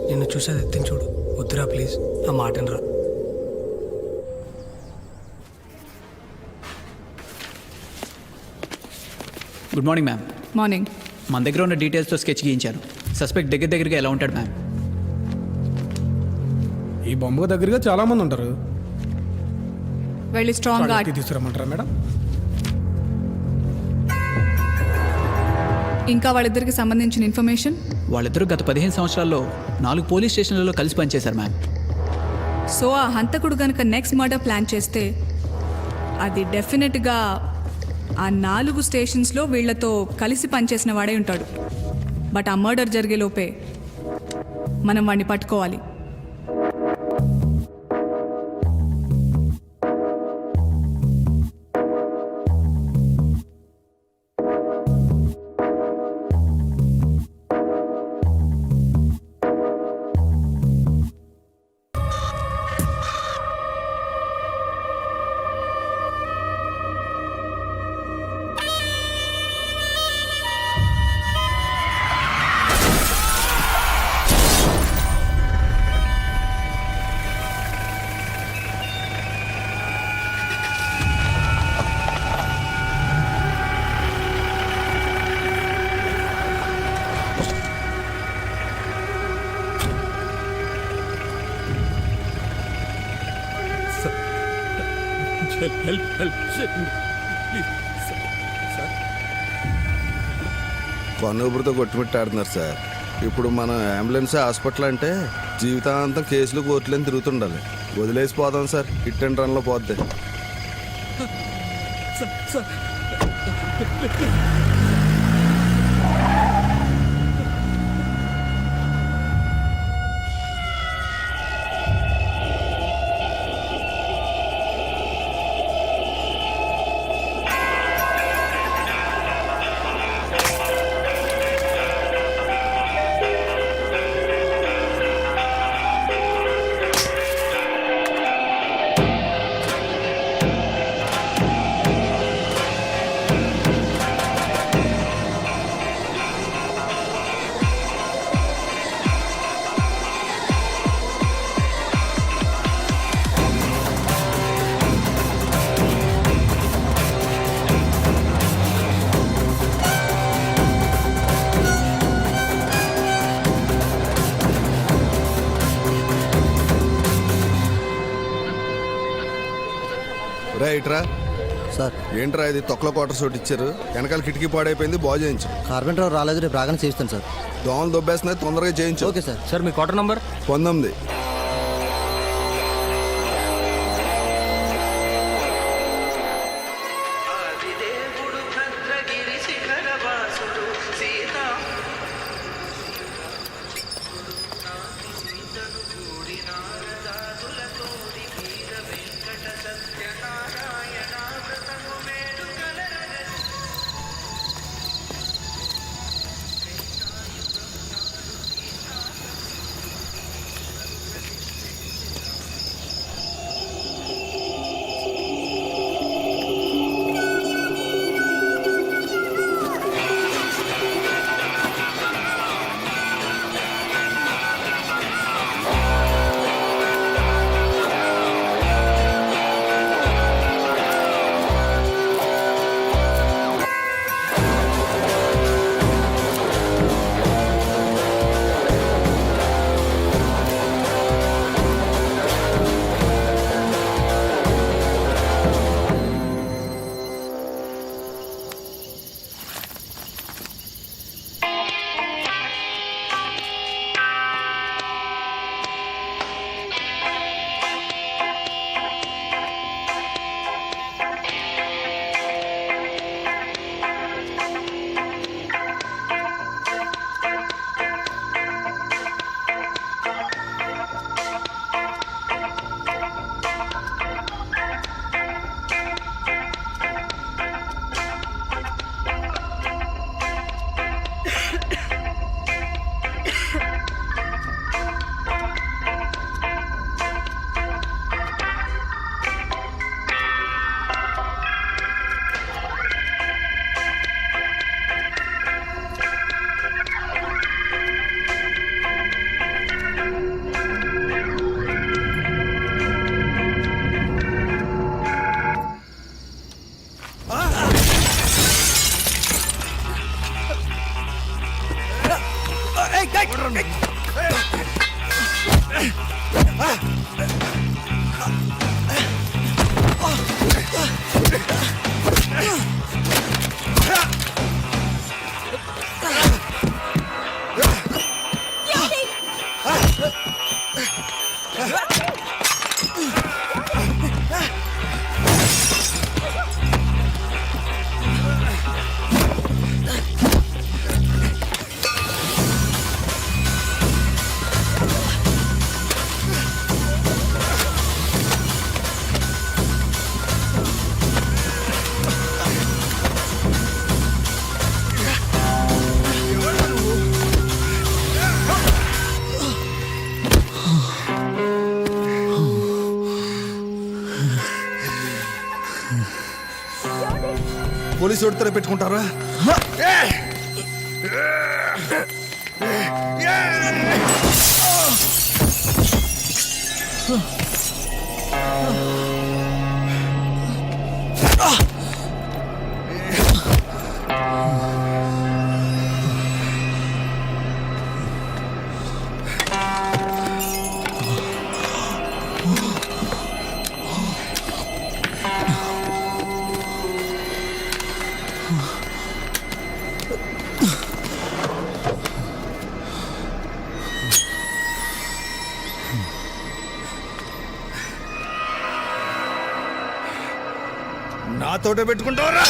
నిన్ను చూసేది ఎత్తిని చూడు. వద్దురా ప్లీజ్, ఆ మాటనరా. Good morning ma'am. మార్నింగ్. మన దగ్గర ఉన్న డీటెయిల్స్తో స్కెచ్ గీయించాను. సస్పెక్ట్ దగ్గరగా ఎలా ఉంటాడు మ్యామ్? ఈ బొమ్మ దగ్గరగా చాలా మంది ఉంటారు. వెళ్ళి స్ట్రాంగ్గా తీసుకురమ్మంటారా మేడం? ఇంకా వాళ్ళిద్దరికి సంబంధించిన ఇన్ఫర్మేషన్? వాళ్ళిద్దరూ గత 15 సంవత్సరాల్లో 4 పోలీస్ స్టేషన్లలో కలిసి పనిచేశారు మ్యామ్. సో ఆ హంతకుడు కనుక నెక్స్ట్ మర్డర్ ప్లాన్ చేస్తే అది డెఫినెట్గా ఆ 4 స్టేషన్స్లో వీళ్లతో కలిసి పనిచేసిన వాడే ఉంటాడు. బట్ ఆ మర్డర్ జరిగే లోపే మనం వాడిని పట్టుకోవాలి. పన్నుబురితో కొట్టుమిట్టాడుతున్నారు సార్. ఇప్పుడు మనం అంబులెన్స్ హాస్పిటల్ అంటే జీవితాంతం కేసులు కోర్టులని తిరుగుతుండాలి. వదిలేసిపోదాం సార్, హిట్ అండ్ రన్లో పోద్ది. ఇట్రా. సార్ ఏంట్రా ఇది తొక్కల క్వార్టర్స్ ఒకటి ఇచ్చారు, వెనకాల కిటికీ పాడైపోయింది, బాగు చేయించు. కార్పెంటర్ రాలేదు, రేపు రాగానే చేయిస్తాను సార్. దోమలు దొబ్బేస్తున్నాయి, తొందరగా చేయించు. Okay sir. సార్ మీ క్వార్టర్ నంబర్ 19. పోలీసు ఒడితేనే పెట్టుకుంటారా? నాతోటే పెట్టుకుంటావరా?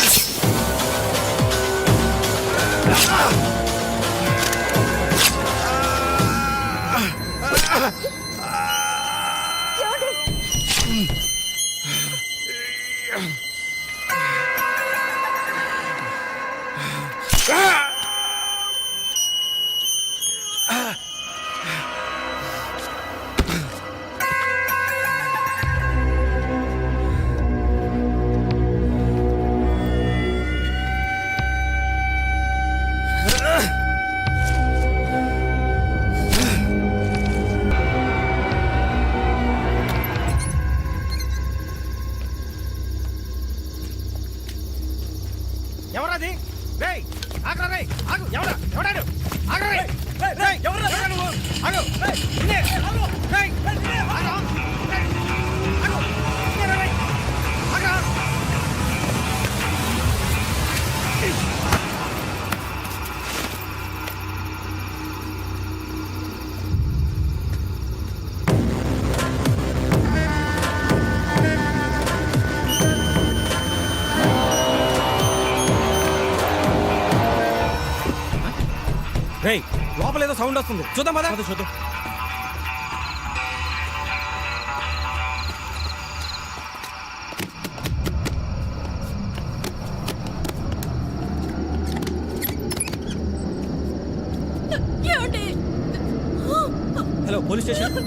ఎవరది? రేయ్ ఆగ్రా రేయ్ ఆగు. ఎవరా ఎవడాడు? ఆగ్రా రేయ్. రేయ్ ఎవరా నువ్వు? ఆగు. రేయ్ నిన్నే. ఆగు. రేయ్ నిన్నే. ఆగు. రేయ్ ఆగు. నిన్నే రేయ్. ఆగు. రేయ్ లోపల ఏదో సౌండ్ వస్తుంది చూద్దాం పద చూద్దాం. Hello police station.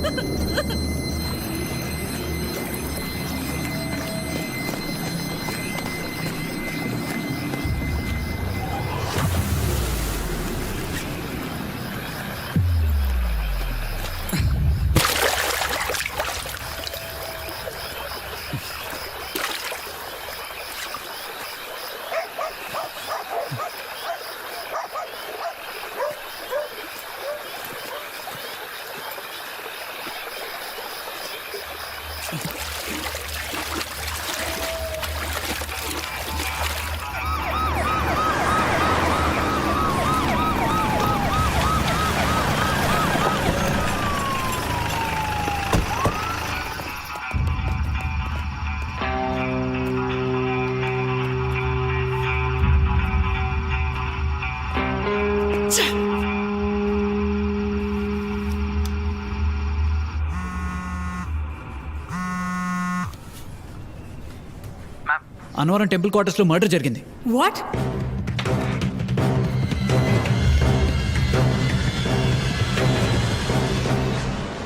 Annavaram temple క్వార్టర్స్లో మర్డర్ జరిగింది. వాట్?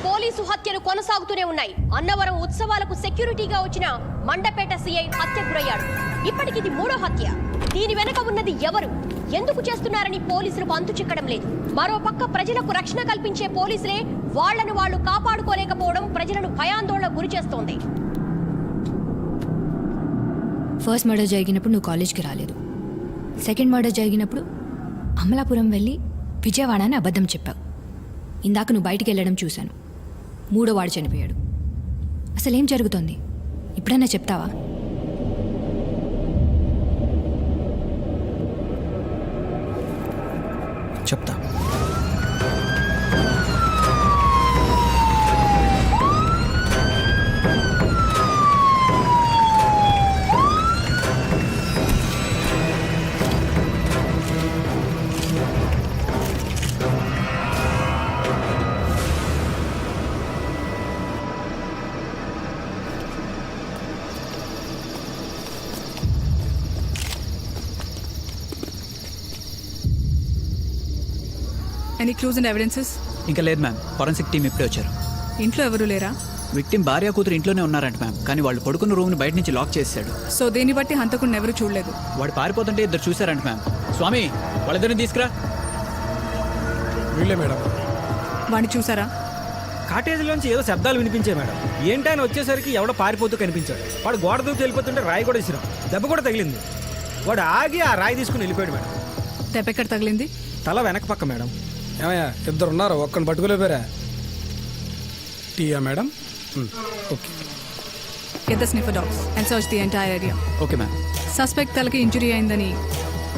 పోలీసు హత్యలు కొనసాగుతూనే ఉన్నాయి. అన్నవరం ఉత్సవాలకు సెక్యూరిటీగా వచ్చిన మండపేట సిఐ హత్య గురయ్యాడు. ఇప్పటికిది 3వ హత్య. దీని వెనక ఉన్నది ఎవరు, ఎందుకు చేస్తున్నారని పోలీసులకు అంతు చిక్కడం లేదు. మరోపక్క ప్రజలకు రక్షణ కల్పించే పోలీసులే వాళ్లను వాళ్లు కాపాడుకోలేకపోవడం ప్రజలను భయాందోళన గురి చేస్తోంది. ఫస్ట్ మర్డర్ జరిగినప్పుడు నువ్వు కాలేజ్కి రాలేదు. సెకండ్ మర్డర్ జరిగినప్పుడు అమలాపురం వెళ్ళి విజయవాడ అని అబద్ధం చెప్పావు. ఇందాక నువ్వు బయటికి వెళ్ళడం చూశాను. 3వ వాడు చనిపోయాడు. అసలేం జరుగుతోంది ఇప్పుడన్నా చెప్తావా? చెప్తా. Any clues and evidences? ఇంకా లేదు మ్యామ్. ఫోరెన్సిక్ టీం ఇప్పుడే వచ్చారు. ఇంట్లో ఎవరు లేరా? విక్టిమ్ భార్య కూతురు ఇంట్లోనే ఉన్నారంట మ్యామ్. కానీ వాళ్ళు పడుకున్న రూమ్ని బయట నుంచి లాక్ చేశాడు. సో దీన్ని బట్టి హంతకుడిని ఎవరు చూడలేదు. వాడు పారిపోతుంటే ఇద్దరు చూశారంట మ్యామ్. స్వామి వాళ్ళిద్దరిని తీసుకురా. వీళ్ళే మేడం. వాడిని చూసారా? కాటేజీలోంచి ఏదో శబ్దాలు వినిపించాయి మేడం. ఏంటని వచ్చేసరికి ఎవడో పారిపోతూ కనిపించాడు. వాడు గోడ దూకి వెళ్ళిపోతుంటే రాయి కూడా ఇసిరాం. దెబ్బ కూడా తగిలింది. వాడు ఆగి ఆ రాయి తీసుకుని వెళ్ళిపోయాడు మేడం. దెబ్బ ఎక్కడ తగిలింది? తల వెనక పక్క మేడం. ఏమయ్యా ఇద్దరు ఉన్నారు, ఒక్కని పట్టుకోలేపారా? టీయా madam? Okay. Get the sniffer dogs and search the entire area. Okay ma'am. Suspect తలకి ఇంజరీ అయిందని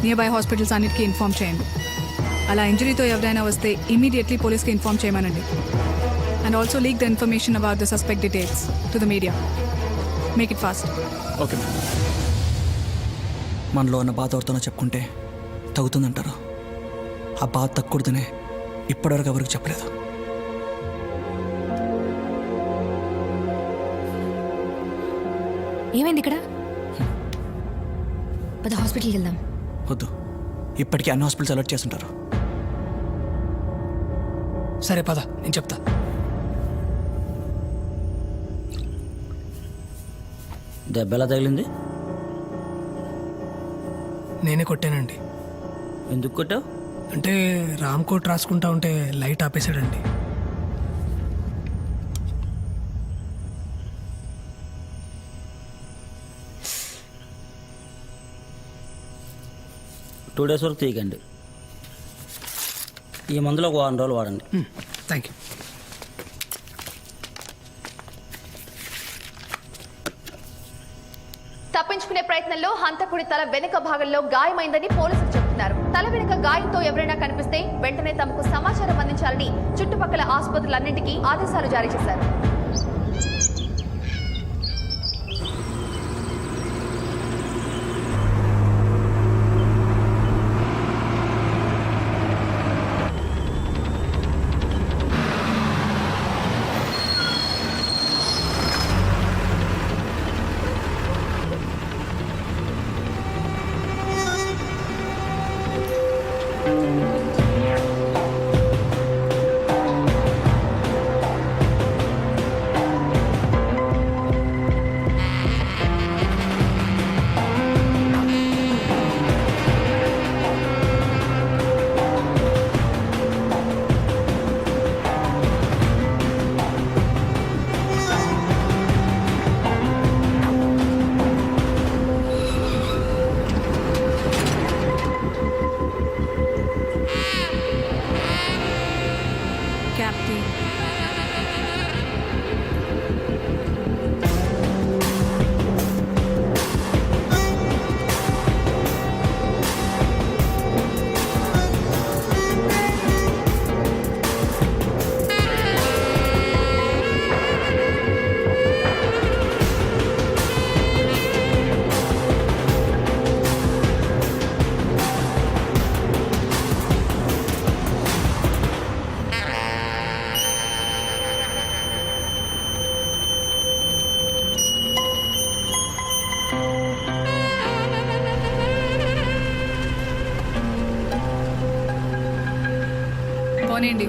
నియర్ బై హాస్పిటల్స్ అన్నిటికీ ఇన్ఫార్మ్ చేయండి. అలా ఇంజరీతో ఎవరైనా వస్తే ఇమీడియట్లీ పోలీస్కి ఇన్ఫార్మ్ చేయమనండి. And also leak the information about the suspect details to the media. Make it fast. Okay ma'am. మనలో ఉన్న బాధ ఎవరితోనో చెప్పుకుంటే తగ్గుతుందంటారు. ఆ బాధ తగ్గకూడదనే ఇప్పటివరకు ఎవరికి చెప్పలేదు. ఏమైంది ఇక్కడ? పద హాస్పిటల్కి వెళ్దాం. వద్దు, ఇప్పటికీ అన్ని హాస్పిటల్స్ అలర్ట్ చేస్తుంటారు. సరే పద, నేను చెప్తా. దెబ్బ ఎలా తగిలింది? నేనే కొట్టానండి. ఎందుకు కొట్టావు? అంటే రామ్ కోట్ రాసుకుంటా ఉంటే లైట్ ఆపేశాడండి. టూ డేస్ వరకు తీయకండి. ఈ మందులో ఒక 1 రోజులు వాడండి. Thank you. తప్పించుకునే ప్రయత్నంలో హంతకుడి తల వెనుక భాగంలో గాయమైందని పోలీసులు చెబుతున్నారు. తల వెనుక గాయంతో ఎవరైనా కనిపిస్తే వెంటనే తమకు సమాచారం అందించాలని చుట్టుపక్కల ఆసుపత్రులన్నింటికీ ఆదేశాలు జారీ చేశారు. క్యాప్టెన్ పోనీండి.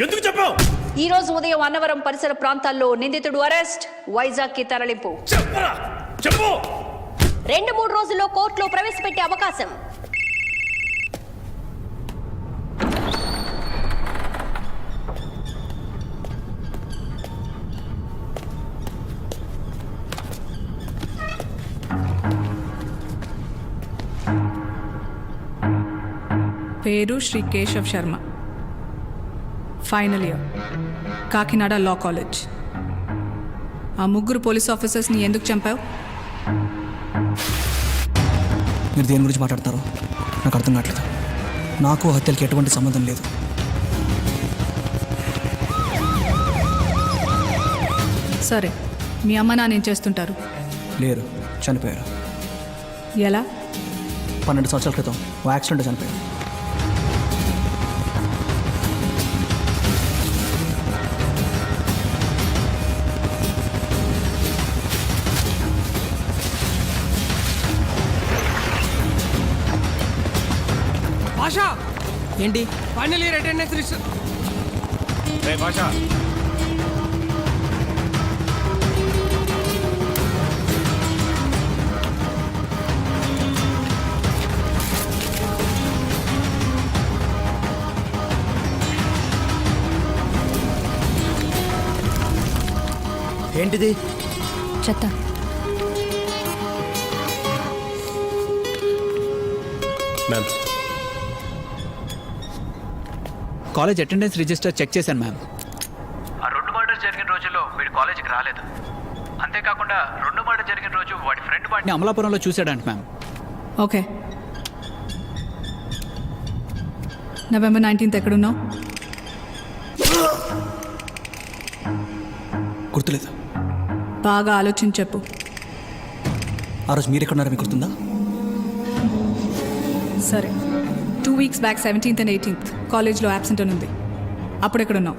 ఎందుకు చెప్పావు? ఈ రోజు ఉదయం అన్నవరం పరిసర ప్రాంతాల్లో నిందితుడు అరెస్ట్, వైజాగ్ కి తరలింపు. చెప్పు. 2-3 రోజుల్లో కోర్టులో ప్రవేశపెట్టే అవకాశం. పేరు Shri Keshav Sharma, final year, Kakinada law college. ఆ ముగ్గురు పోలీస్ ఆఫీసర్స్ని ఎందుకు చంపావు? మీరు దేని గురించి మాట్లాడతారో నాకు అర్థం కావట్లేదు. నాకు హత్యలకి ఎటువంటి సంబంధం లేదు. సరే, మీ అమ్మ నాన్న ఏం చేస్తుంటారు? లేరు, చనిపోయారు. ఎలా? 12 సంవత్సరాల క్రితం ఓ యాక్సిడెంట్ చనిపోయారు. భాషా ఏంటి? Final year attendance list. Basha ఏంటిది? చెత్త. Ma'am, college attendance register check చేశాను మ్యామ్. ఆ 2 మర్డర్స్ జరిగిన రోజుల్లో వీడు కాలేజీకి రాలేదు. అంతేకాకుండా 2 మర్డర్ జరిగిన రోజు వాడి ఫ్రెండ్ నేను అమలాపురంలో చూశాడంట మ్యామ్. ఓకే, నవంబర్ 19th ఎక్కడున్నావు? గుర్తులేదు. బాగా ఆలోచించి చెప్పు. ఆ రోజు మీరు ఎక్కడున్నారో మీకు గుర్తుందా? సరే, 2 weeks back 17th and 18th కాలేజ్లో యాబ్సెంట్ అని ఉంది. అప్పుడు ఎక్కడున్నావు?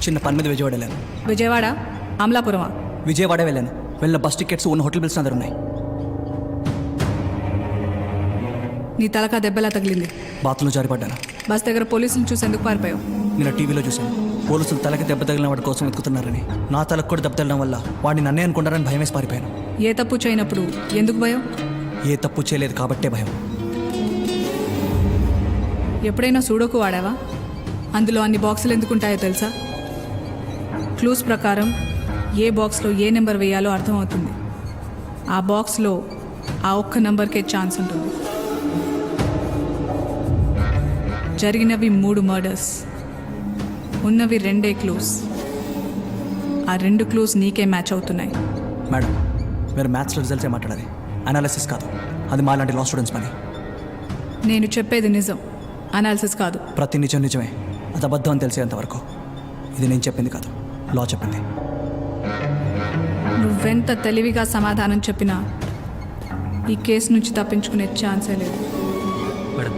చిన్న పని మీద విజయవాడ వెళ్ళాను. విజయవాడ? అమలాపురమా? విజయవాడ వెళ్ళాను. వెళ్ళిన బస్ టికెట్స్ ఉన్న హోటల్ బిల్స్ అందరు ఉన్నాయి. నీ తలకా దెబ్బలా తగిలింది. బాత్రూంలో జారిపడ్డాను. బస్ దగ్గర పోలీసులు చూసి ఎందుకు పారిపోయావు? నేను టీవీలో చూశాను. పోలీసులు తలకి దెబ్బ తగిలిన వాడి కోసం వెతుకుతున్నారని. నా తలకు కూడా దెబ్బ తగలడం వల్ల వాడిని నన్నే అనుకుంటారని భయం వేసి పారిపోయాను. ఏ తప్పు చేయనప్పుడు ఎందుకు భయం? ఏ తప్పు చేయలేదు కాబట్టే భయం. ఎప్పుడైనా సూడోకు వాడావా? అందులో అన్ని బాక్సులు ఎందుకుంటాయో తెలుసా? క్లూస్ ప్రకారం ఏ బాక్స్లో ఏ నెంబర్ వేయాలో అర్థమవుతుంది. ఆ బాక్స్లో ఆ ఒక్క నెంబర్కే ఛాన్స్ ఉంటుంది. జరిగినవి 3 మర్డర్స్, ఉన్నవి 2 క్లూస్. ఆ 2 క్లూస్ నీకే మ్యాచ్ అవుతున్నాయి. మేడం, మీరు మ్యాథ్స్లో రిజల్ట్సే మాట్లాడాలి, అనాలిసిస్ కాదు. అది మా లాంటి లా స్టూడెంట్స్ పని. నేను చెప్పేది నిజం, అనాలిసిస్ కాదు. ప్రతి నిజం నిజమే, అది అబద్ధం అని తెలిసేంతవరకు. ఇది నేను చెప్పింది కాదు, లా చెప్పింది. నువ్వెంత తెలివిగా సమాధానం చెప్పినా ఈ కేసు నుంచి తప్పించుకునే ఛాన్సే లేదు. మేడం,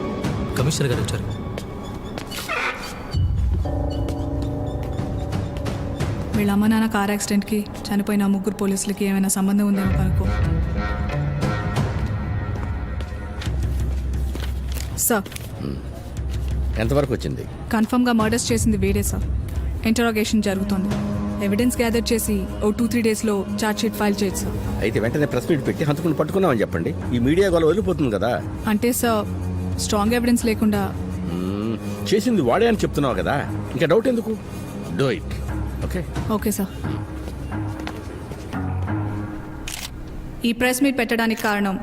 కమిషనర్ గారు వచ్చారు. వీళ్ళ అమ్మ నాన్న కార్ యాక్సిడెంట్కి చనిపోయిన 3 పోలీసులకి ఏమైనా సంబంధం ఉందేమో కనుక్కో. సార్, ఎంతవరకు వచ్చింది? కన్ఫర్మ్గా మర్డర్స్ చేసింది వీడే సార్. ఇంటరాగేషన్ జరుగుతోంది. ఎవిడెన్స్ గ్యాదర్ చేసి ఓ 2-3 డేస్లో ఛార్జ్ షీట్ ఫైల్ చేయొచ్చు సార్. అయితే వెంటనే ప్రెస్ మీట్ పెట్టి హంతకుని పట్టుకున్నామని చెప్పండి. ఈ మీడియా గోల వదిలిపోతుంది కదా. అంటే సార్, స్ట్రాంగ్ ఎవిడెన్స్ లేకుండా చేసింది వాడే అని చెప్తున్నావు కదా, ఇంకా డౌట్ ఎందుకు? Do it. Okay okay sir. ఈ ప్రెస్ మీట్ పెట్టడానికి కారణం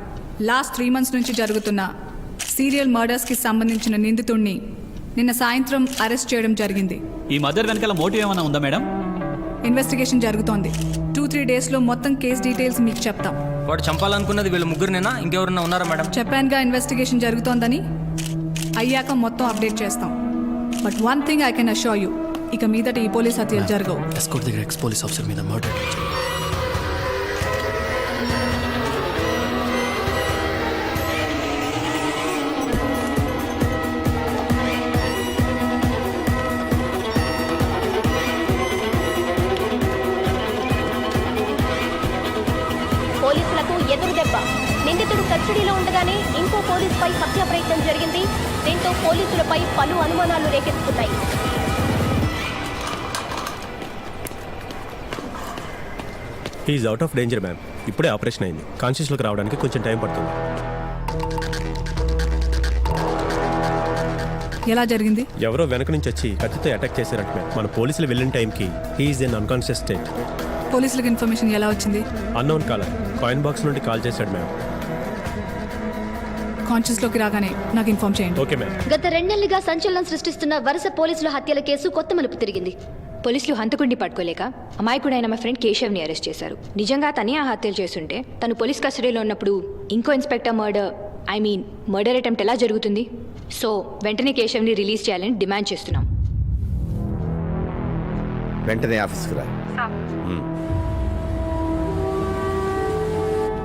లాస్ట్ 3 months నుంచి జరుగుతున్న సీరియల్ మర్డర్స్కి సంబంధించిన నిందితుడిని నిన్న సాయంత్రం అరెస్ట్ చేయడం జరిగింది. ఈ మర్డర్ వెనకాల మోటివ్ ఏమైనా ఉందా మేడం? ఇన్వెస్టిగేషన్ జరుగుతోంది. 2-3 డేస్లో మొత్తం కేస్ డీటెయిల్స్ మీకు చెప్తాం. వాడు చంపాలనుకున్నది వీళ్ళ ముగ్గురునేనా, ఇంకెవరన్నా ఉన్నారా మేడం? చెప్పానుగా ఇన్వెస్టిగేషన్ జరుగుతోందని. అయ్యాక మొత్తం అప్డేట్ చేస్తాం. But one thing I can assure you, ఇక మీదట ఈ పోలీస్ హత్యలు జరగవు. ఎస్కోట్ దగ్గర ఎక్స్ పోలీస్ ఆఫీసర్ మీద మర్డర్. పోలీసులకు ఎదురు దెబ్బ. నిందితుడు కస్టడీలో ఉండగానే ఇంకో పోలీసుపై హత్య ప్రయత్నం జరిగింది. దీంతో పోలీసులపై పలు అనుమానాలు రేకెత్తుతున్నాయి. Is out of danger ma'am. ఇప్పుడే ఆపరేషన్ అయింది. కాన్షియస్లోకి రావడానికి కొంచెం టైం పడుతుంది. ఎలా జరిగింది? ఎవరో వెనక నుంచి వచ్చి కత్తితో అటాక్ చేశారంట మ్యామ్. మన పోలీసులు వెళ్ళిన టైంకి హీఈస్ ఇన్ అన్కాన్షియస్ స్టేట్. పోలీసులకు ఇన్ఫర్మేషన్ ఎలా వచ్చింది? అన్నోన్ కాలర్ కాయిన్ బాక్స్ నుండి కాల్ చేశాడు మ్యామ్. కాన్షియస్లోకి రాగానే నాకు ఇన్ఫార్మ్ చేయండి. Okay ma'am. గత 2 నెలలుగా సంచలనం సృష్టిస్తున్న వరుస పోలీసుల హత్యల కేసు కొత్త మలుపు తిరిగింది. పోలీసులు హంతకుడిని పట్టుకోలేక అమాయకుడైన మా ఫ్రెండ్ కేశవ్ని అరెస్ట్ చేశారు. నిజంగా తనే ఆ హత్యలు చేస్తుంటే తను పోలీస్ కస్టడీలో ఉన్నప్పుడు ఇంకో ఇన్స్పెక్టర్ మర్డర్ అటెంప్ట్ ఎలా జరుగుతుంది? సో వెంటనే కేశవ్ని రిలీజ్ చేయాలని డిమాండ్ చేస్తున్నాం. వెంటనే ఆఫీస్కి రా.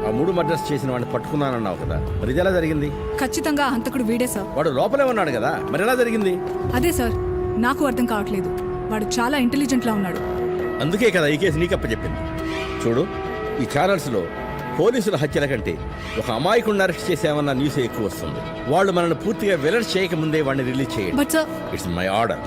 ఆ 3 మర్డర్స్ చేసిన వాడిని పట్టుకున్నానన్నావు కదా, మరి ఇది ఎలా జరిగింది? ఖచ్చితంగా ఆ హంతకుడు వీడే సార్. వాడు లోపలే ఉన్నాడు కదా, మరి ఎలా జరిగింది? అదే సార్ నాకు అర్థం కావట్లేదు. వాడు చాలా ఇంటెలిజెంట్లా ఉన్నాడు. అందుకే కదా ఈ కేసు నీకప్ప చెప్పింది. చూడు, ఈ ఛానల్స్లో పోలీసుల హత్యల కంటే ఒక అమాయకుడిని అరెస్ట్ చేసామన్న న్యూస్ ఎక్కువ వస్తుంది. వాళ్ళు మనల్ని పూర్తిగా వెలట్ చేయకముందే వాడిని రిలీజ్ చేయండి. But sir, it's my order.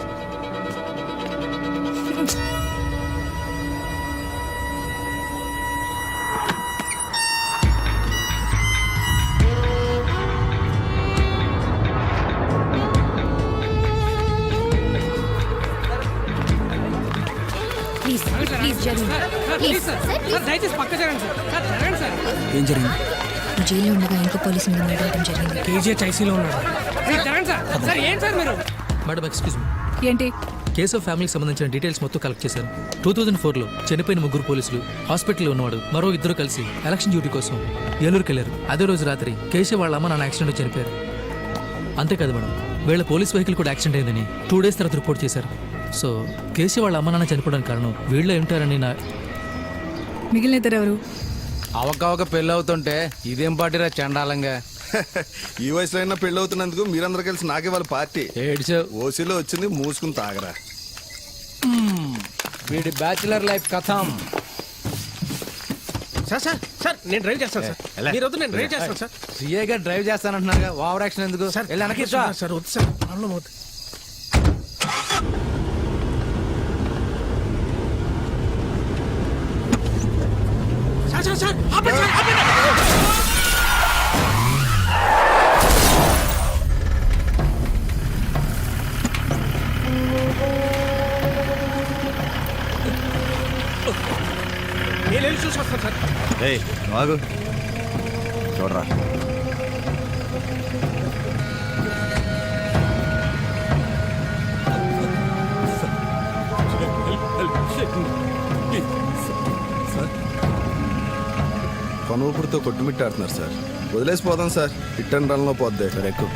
దయచేసి పక్క జరగండి సార్. జరగండి సార్. ఏం జరిగింది? జైల్లో ఉండగా ఇంకో పోలీసు మీద నిలబడటం జరిగింది. కేజీహెచ్ ఐసీలో ఉన్నాడు. జరగండి సార్. సార్ ఏంటి సార్ మీరు? మేడం ఎక్స్క్యూజ్ మీ, ఏంటి? కేసు ఆఫ్ ఫ్యామిలీకి సంబంధించిన డీటెయిల్స్ మొత్తం కలెక్ట్ చేశాను. 2004లో చనిపోయిన 3 పోలీసులు, హాస్పిటల్లో ఉన్నవాడు మరో 2 కలిసి ఎలక్షన్ డ్యూటీ కోసం ఏలూరుకి వెళ్ళారు. అదే రోజు రాత్రి కేశవ్ వాళ్ళ అమ్మ నాన్న యాక్సిడెంట్లో చనిపోయారు. అంతేకాదు మేడం, వీళ్ళ పోలీస్ వెహికల్ కూడా యాక్సిడెంట్ అయిందని 2 days తర్వాత రిపోర్ట్ చేశారు. సో కేశవ్ వాళ్ళ అమ్మ నాన్న చనిపోవడానికి కారణం వీళ్ళే ఉంటారని నా. మిగిలిన ఇద్దరు ఎవరు? అవకవక పెళ్ళి అవుతుంటే ఇదేం పార్టీరా చండాలంగా. ఈ వయసులో అయినా పెళ్ళి అవుతున్నందుకు మీరందరూ కలిసి నాకే వాళ్ళ పార్టీ. ఏడ్చావు. ఓసీలో వచ్చింది మూసుకుని తాగరా. వీడి బ్యాచులర్ లైఫ్ కథం. సార్ సార్ సార్ నేను డ్రైవ్ చేస్తాను సార్. మీరు వద్దు, నేను డ్రైవ్ చేస్తాను సార్. సీఏగా డ్రైవ్ చేస్తానంటున్నారుగా, ఓవర్ యాక్షన్ ఎందుకు? సార్ వెళ్ళి వెనక్కి రా. సార్ వద్దు సార్, ప్రాబ్లం అవుతుంది. సార్ సార్ సార్ ఆపండి సార్, ఆపండి. నేను వెళ్ళి చూసి వస్తాను సార్. ఆగు, చూడరా. పనుపురితో కొట్టుమిట్టాడుతున్నారు సార్. వదిలేసిపోదాం సార్, హిట్ అండ్ రన్లో పోద్ది. సార్ ఎక్కువ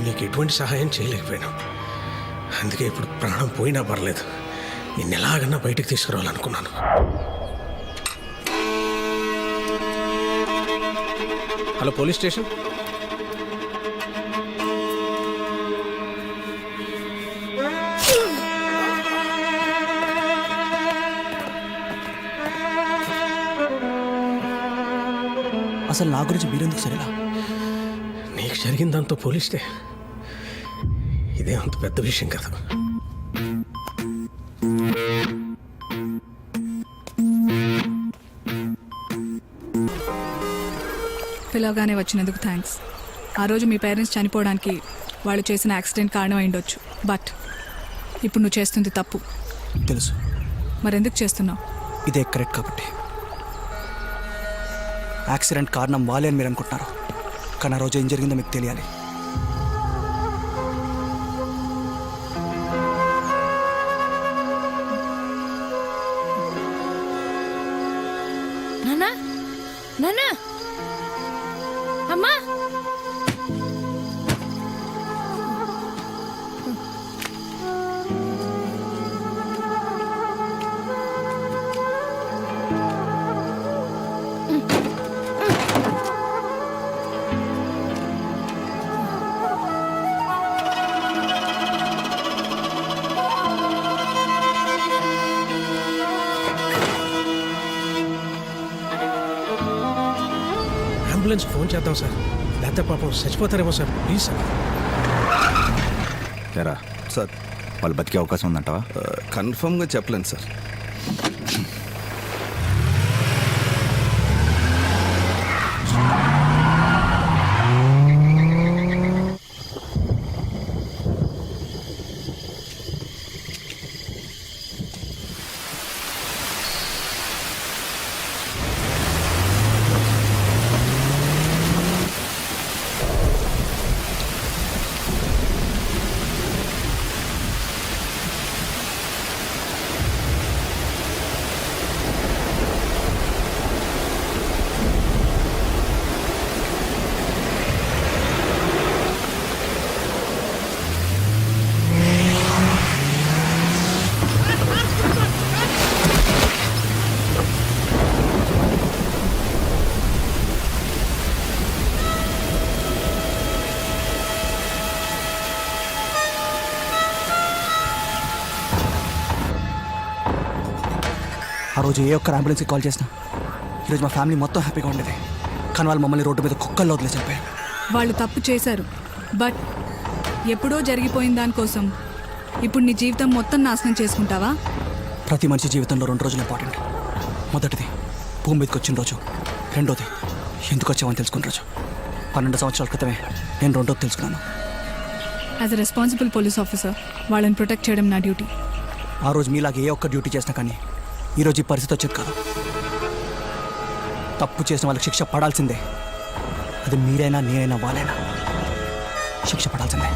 నీకు ఎటువంటి సహాయం చేయలేకపోయాను. అందుకే ఇప్పుడు ప్రాణం పోయినా పర్లేదు, నిన్ను ఎలాగన్నా బయటకు తీసుకురావాలనుకున్నాను. Hello police station. అసలు నా గురించి మీరెందుకు సరేలా? నీకు జరిగిందంతా పోలిస్తే ఇదే అంత పెద్ద విషయం కదా. పిలవగానే వచ్చినందుకు థ్యాంక్స్. ఆ రోజు మీ పేరెంట్స్ చనిపోవడానికి వాళ్ళు చేసిన యాక్సిడెంట్ కారణం అయిండొచ్చు. బట్ ఇప్పుడు నువ్వు చేస్తుంది తప్పు తెలుసు. మరెందుకు చేస్తున్నావు? ఇదే కరెక్ట్ కాబట్టి. యాక్సిడెంట్ కారణం వాళ్ళే అని మీరు అనుకుంటున్నారు, కానీ ఆ రోజు ఏం జరిగిందో మీకు తెలియాలి. నాన్నా, నాన్నా, అమ్మా. అంబులెన్స్ ఫోన్ చేద్దాం సార్, లేకపోతే పాపం చచ్చిపోతారేమో సార్. Please sir. సరే సార్, వాళ్ళు బతికే అవకాశం ఉందంటావా? కన్ఫర్మ్ గా చెప్పలేను సార్. ఆ రోజు ఏ ఒక్కరు అంబులెన్స్కి కాల్ చేసినా ఈరోజు మా ఫ్యామిలీ మొత్తం హ్యాపీగా ఉండేది. కానీ వాళ్ళు మమ్మల్ని రోడ్డు మీద కుక్కల్లో వదిలేసి చెప్పారు. వాళ్ళు తప్పు చేశారు, బట్ ఎప్పుడో జరిగిపోయిన దానికోసం ఇప్పుడు నీ జీవితం మొత్తం నాశనం చేసుకుంటావా? ప్రతి మనిషి జీవితంలో 2 రోజులు ఇంపార్టెంట్. మొదటిది భూమి మీదకి వచ్చిన రోజు, రెండోది ఎందుకు వచ్చామని తెలుసుకున్న రోజు. 12 సంవత్సరాల క్రితమే నేను రెండోది తెలుసుకున్నాను. As a responsible police officer వాళ్ళని ప్రొటెక్ట్ చేయడం నా డ్యూటీ. ఆ రోజు మీలాగే ఏ ఒక్క డ్యూటీ చేసినా కానీ ఈరోజు ఈ పరిస్థితి వచ్చేది కాదు. తప్పు చేసిన వాళ్ళకి శిక్ష పడాల్సిందే. అది మీరైనా నేనైనా వాళ్ళైనా శిక్ష పడాల్సిందే.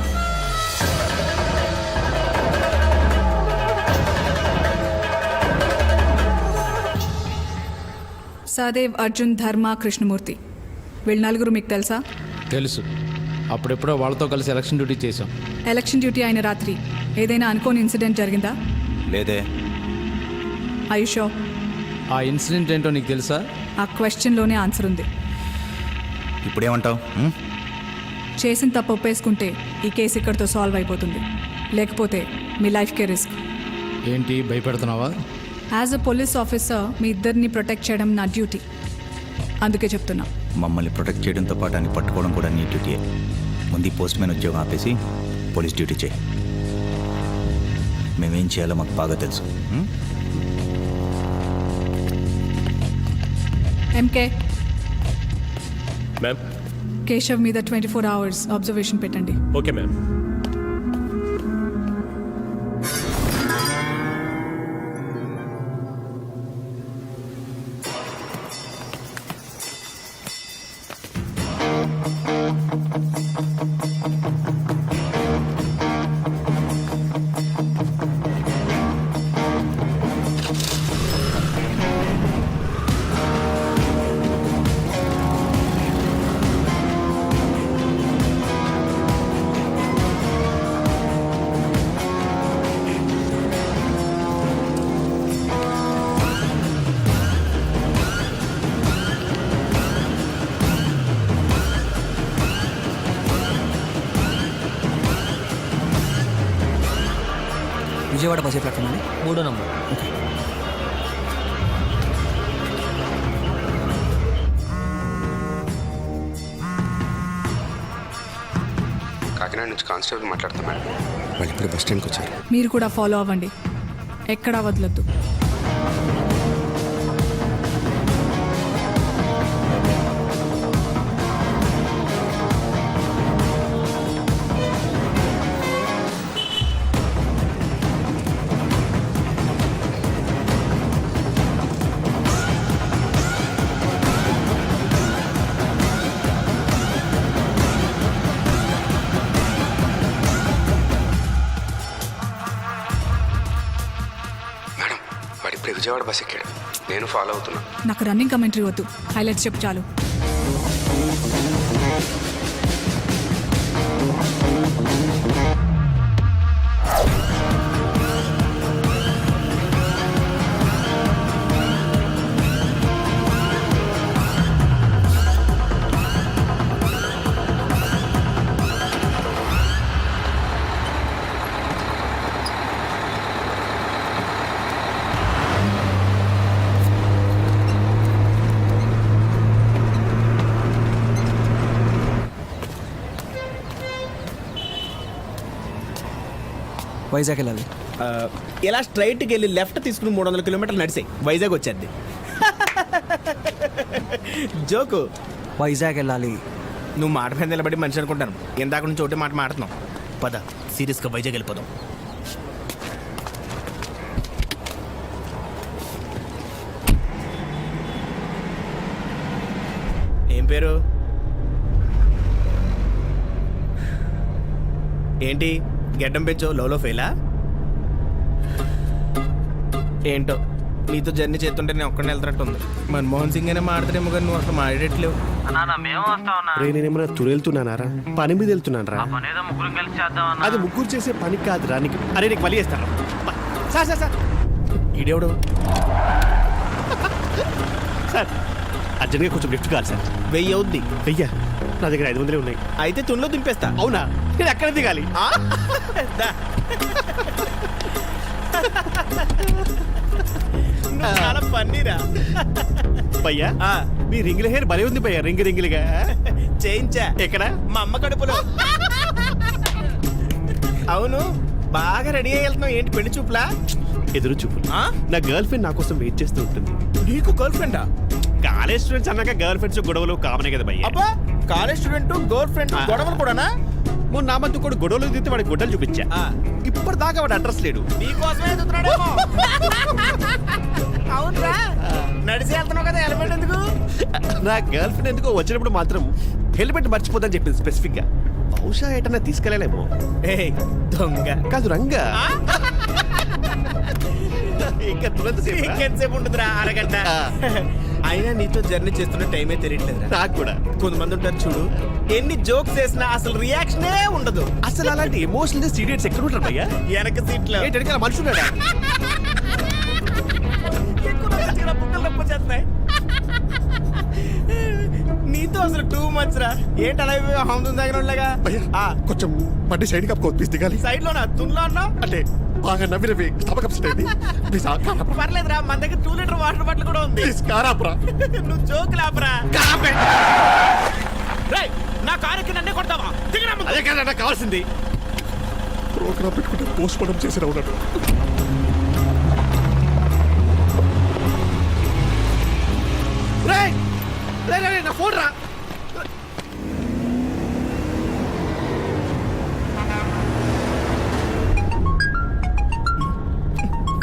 సహదేవ్, అర్జున్, ధర్మ, కృష్ణమూర్తి వీళ్ళు నలుగురు మీకు తెలుసా? తెలుసు, అప్పుడెప్పుడో వాళ్ళతో కలిసి ఎలక్షన్ డ్యూటీ చేశాం. ఎలక్షన్ డ్యూటీ అయిన రాత్రి ఏదైనా అనుకోని ఇన్సిడెంట్ జరిగిందా? లేదే. ఆయుషో, ఆ ఇన్సిడెంట్ ఏంటో నీకు తెలుసా? ఆ క్వశ్చన్లోనే ఆన్సర్ ఉంది. ఇప్పుడేమంటావు? చేసిన తప్పు ఒప్పేసుకుంటే ఈ కేసు ఇక్కడితో సాల్వ్ అయిపోతుంది, లేకపోతే మీ లైఫ్కే రిస్క్. ఏంటి భయపెడుతున్నావా? యాజ్ అ పోలీస్ ఆఫీసర్ మీ ఇద్దరిని ప్రొటెక్ట్ చేయడం నా డ్యూటీ, అందుకే చెప్తున్నా. మమ్మల్ని ప్రొటెక్ట్ చేయడంతో పాటు అని పట్టుకోవడం కూడా నీ డ్యూటీయే. ముందు పోస్ట్ మ్యాన్ ఉద్యోగం ఆపేసి పోలీస్ డ్యూటీ చేయి. మేమేం చేయాలో మాకు బాగా తెలుసు. MK, ma'am. కేశవ్ మీద 24 hours అబ్జర్వేషన్ పెట్టండి. Okay ma'am. Vijayawada bus platform అండి, 3వ నంబర్. ఓకే. కాకినాడ నుంచి కానిస్టేబుల్ మాట్లాడతాం మేడం. వాళ్ళు ఇప్పుడు బస్ స్టాండ్కి వచ్చారు. మీరు కూడా ఫాలో అవ్వండి, ఎక్కడా వదలొద్దు. ఇప్పుడే విజయవాడ బస్ ఎక్కాడు. నేను ఫాలో అవుతున్నా. నాకు రన్నింగ్ కమెంటరీ వద్దు, హైలైట్స్ చెప్పు చాలు. వైజాగ్ వెళ్ళాలి. ఇలా స్ట్రైట్కి వెళ్ళి లెఫ్ట్ తీసుకుని 300 కిలోమీటర్లు నడిచాయి వైజాగ్ వచ్చేది. జోకు. వైజాగ్ వెళ్ళాలి. నువ్వు మాట మీద నిలబడి మనిషి అనుకుంటాను. ఇందాక నుంచి ఒకటే మాట మాడుతున్నావు. పద సీరియస్గా వైజాగ్ వెళ్ళిపోదాం. ఏం పేరు? ఏంటి గెడ్డం పెంచో లోలో ఫెయిలా? ఏంటో నీతో జర్నీ చేస్తుంటే నేను ఒక్కడిని వెళ్తున్నట్టు ఉంది. మన్మోహన్ సింగ్ అయినా మాడతాడేమో కానీ నువ్వు అసలు మాడేట్లేవు. నేనేమన్నా తురెళ్తున్నానారా? పని మీద వెళ్తున్నానరా. అది ముగ్గురు చేసే పని కాదురా నీకు. అరే నీకు మళ్ళీ చేస్తాను. సార్ సార్ సార్ ఈడెవడు? సార్ అర్జెంట్గా కొంచెం లిఫ్ట్ కావాలి సార్. 1000 అవుద్ది. 1000? నా దగ్గర 500 ఉన్నాయి. అయితే తునిలో దింపేస్తా. అవునా? నేను ఎక్కడ దిగాలి? చాలా భయ్యా మీ రింగుల హెయిర్ భలే ఉంది భయ్యా, రింగులుగా చేయించా. ఎక్కడ? మా అమ్మ కడుపులో. అవును, బాగా రెడీ అయ్యి వెళ్తున్నావు ఏంటి, పెళ్లి చూపులా? ఎదురు చూపు. నా గర్ల్ ఫ్రెండ్ నా కోసం వెయిట్ చేస్తూ ఉంటుంది. నీకు గర్ల్ ఫ్రెండా? కాలేజ్ స్టూడెంట్స్ అన్నాక గర్ల్ ఫ్రెండ్స్ గొడవలు కామనే కదా భయ్యా. అబ్బా, కాలేజ్ స్టూడెంట్ గర్ల్ ఫ్రెండ్ గొడవలు కూడానా? మొన్న నా మధ్య కూడా గొడవలు దిగితే వాడికి గుడ్డలు చూపించా. ఇప్పటిదాకా వాడు అడ్రస్ లేడు. నీకోసమే ఎదుగుతున్నాడేమో. అవునరా, నడిచి వెళ్తున్నావు కదా, హెల్మెట్ ఎందుకు? నా గర్ల్ ఫ్రెండ్ ఎందుకో వచ్చినప్పుడు మాత్రం హెల్మెట్ మర్చిపోదని చెప్పింది స్పెసిఫిక్ గా. బహుశా ఎటన్నా తీసుకెళ్ళలేమో. దొంగ కాదు, రంగా. ఇంకా ఇంకెంతసేపు ఉంటుందిరా, అరగంట. అయినా నీతో జర్నీ చేస్తున్న టైమే తెలియట్లేదు. నాకు కూడా. కొంతమంది ఉంటారు చూడు, ఎన్ని జోక్స్ చేసినా అసలు రియాక్షనే ఉండదు. అసలు అలాంటి ఎమోషనల్ సీరియస్ ఎక్కడ ఉంటారు భయ్యా? వెనక సీట్లో వెనకాల మనుషున్నాడా? బుక్కలు నొప్పి చేస్తున్నాయి. నీతో అసలు టూ మచ్ రా. ఏంటి అలా హౌందు దగ్గరగా? కొంచెం బండి సైడ్ కప్పుకో, ప్లీజ్ దిగాలి. సైడ్ లోనా, తున్లో అన్నా? అంటే బాగా నవ్వి పర్లేదురా, మన దగ్గర 2 లీటర్ వాటర్ బాటిల్ కూడా ఉంది. నువ్వు జోక్ లాపరా. నా కారుకి నన్నే కొడతావా? అదే కదా నాకు కావాల్సింది. ప్రోగ్రామ్ పెట్టుకుంటే పోస్ట్ మార్టం చేసి ఉన్నాడు. నా ఫోన్ రా.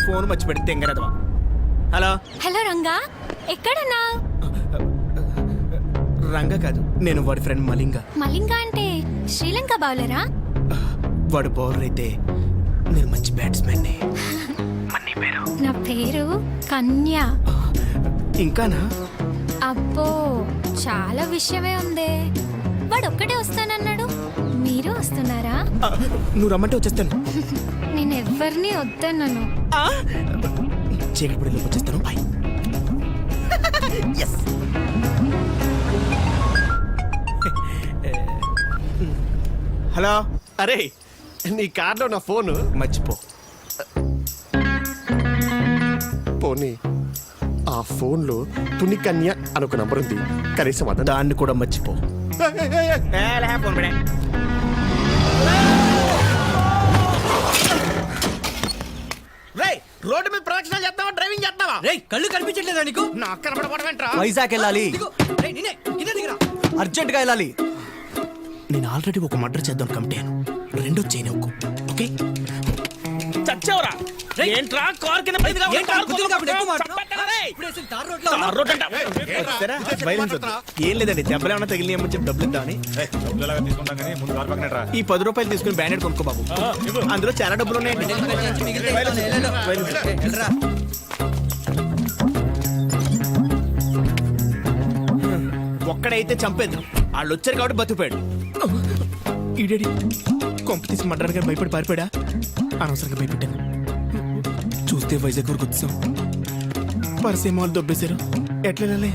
ఫోన్ మర్చిపెట్టి తెంగరదవా. హలో. హలో రంగా, ఎక్కడన్నా? రంగ కాదు, నేను వాడి ఫ్రెండ్ మలింగ. మలింగ అంటే శ్రీలంక బౌలరా? వాడు బౌలర్ అయితే నేను మంచి బ్యాట్స్మెన్. నా పేరు కన్య. ఇంకానా? అబ్బో, చాలా విషయమే ఉందే. వాడు ఒక్కడే వస్తానన్నాడు, మీరు వస్తున్నారా? నువ్వు రమ్మంటే వచ్చేస్తాను. నేను ఎవరిని వద్దన్నాను. చీకటి పడిలోకి వచ్చేస్తాను. బాయ్. హలో. అరే, నీ కార్లో నా ఫోన్ మర్చిపో. పోనీ ఆ ఫోన్లో తుని కన్య అని ఒక నంబర్ ఉంది, కనీసం దాన్ని కూడా మర్చిపో. రోడ్డు మీద ప్రదక్షిణ చేస్తావా, డ్రైవింగ్ చేస్తావా? కళ్ళు కనిపించట్లేదా నీకు? నాకు కనపడకూడదు ఏంట్రా? వైజాగ్ వెళ్ళాలి, అర్జెంట్ గా వెళ్ళాలి. నేను ఆల్రెడీ ఒక మర్డర్ చేద్దాం కమిటాను, రెండో చేయను. ఓకే, చచ్చావురా. ఏంట్రా కార్ కింద పైదిగా ఏం లేదండి, దెబ్బలు ఏమన్నా తగిలి ఏమో చెప్పి డబ్బులు ఇద్దామని. ఈ 10 రూపాయలు తీసుకుని బ్యాండెడ్ కొనుక్కో బాబు, అందులో చాలా డబ్బులు ఉన్నాయండి. ఒక్కడైతే చంపేద్దాం, వాళ్ళు వచ్చారు కాబట్టి బతికిపోయాడు. ఈడేడి కొంప తీసి మర్డర్ గారు భయపడి పారిపోయాడా? అనవసరంగా భయపెట్టాను. చూస్తే వైజాగ్ వరకు వచ్చాం, పరిసేమో వాళ్ళు దొబ్బేశారు. ఎట్లా వెళ్ళాలి?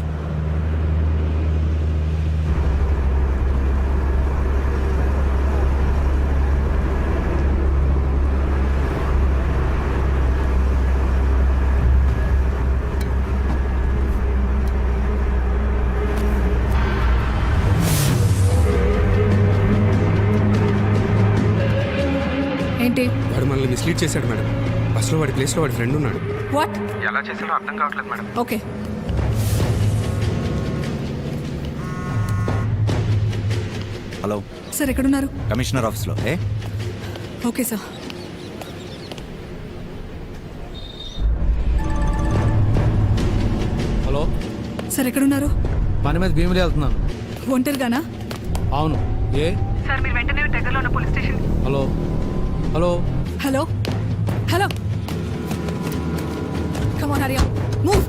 ఏంటి? వాడు మనల్ని మిస్లీడ్ చేశాడు మేడం. బస్సులో వాడి ప్లేస్లో వాడి ఫ్రెండ్ ఉన్నాడు. వాట్? ఎలా చేసాడో అర్థం కావట్లేదు మేడం. ఓకే. హలో సార్, ఎక్కడున్నారు? కమిషనర్ ఆఫీస్లో. Okay sir. హలో సార్, ఎక్కడున్నారు? పని మీద భీమిలి వెళ్తున్నాను. ఒంటరిగానా? అవును. ఏ సార్, మీరు వెంటనే దగ్గరలో ఉన్న police station. Hello hello hello hello, come on, Hari up, move.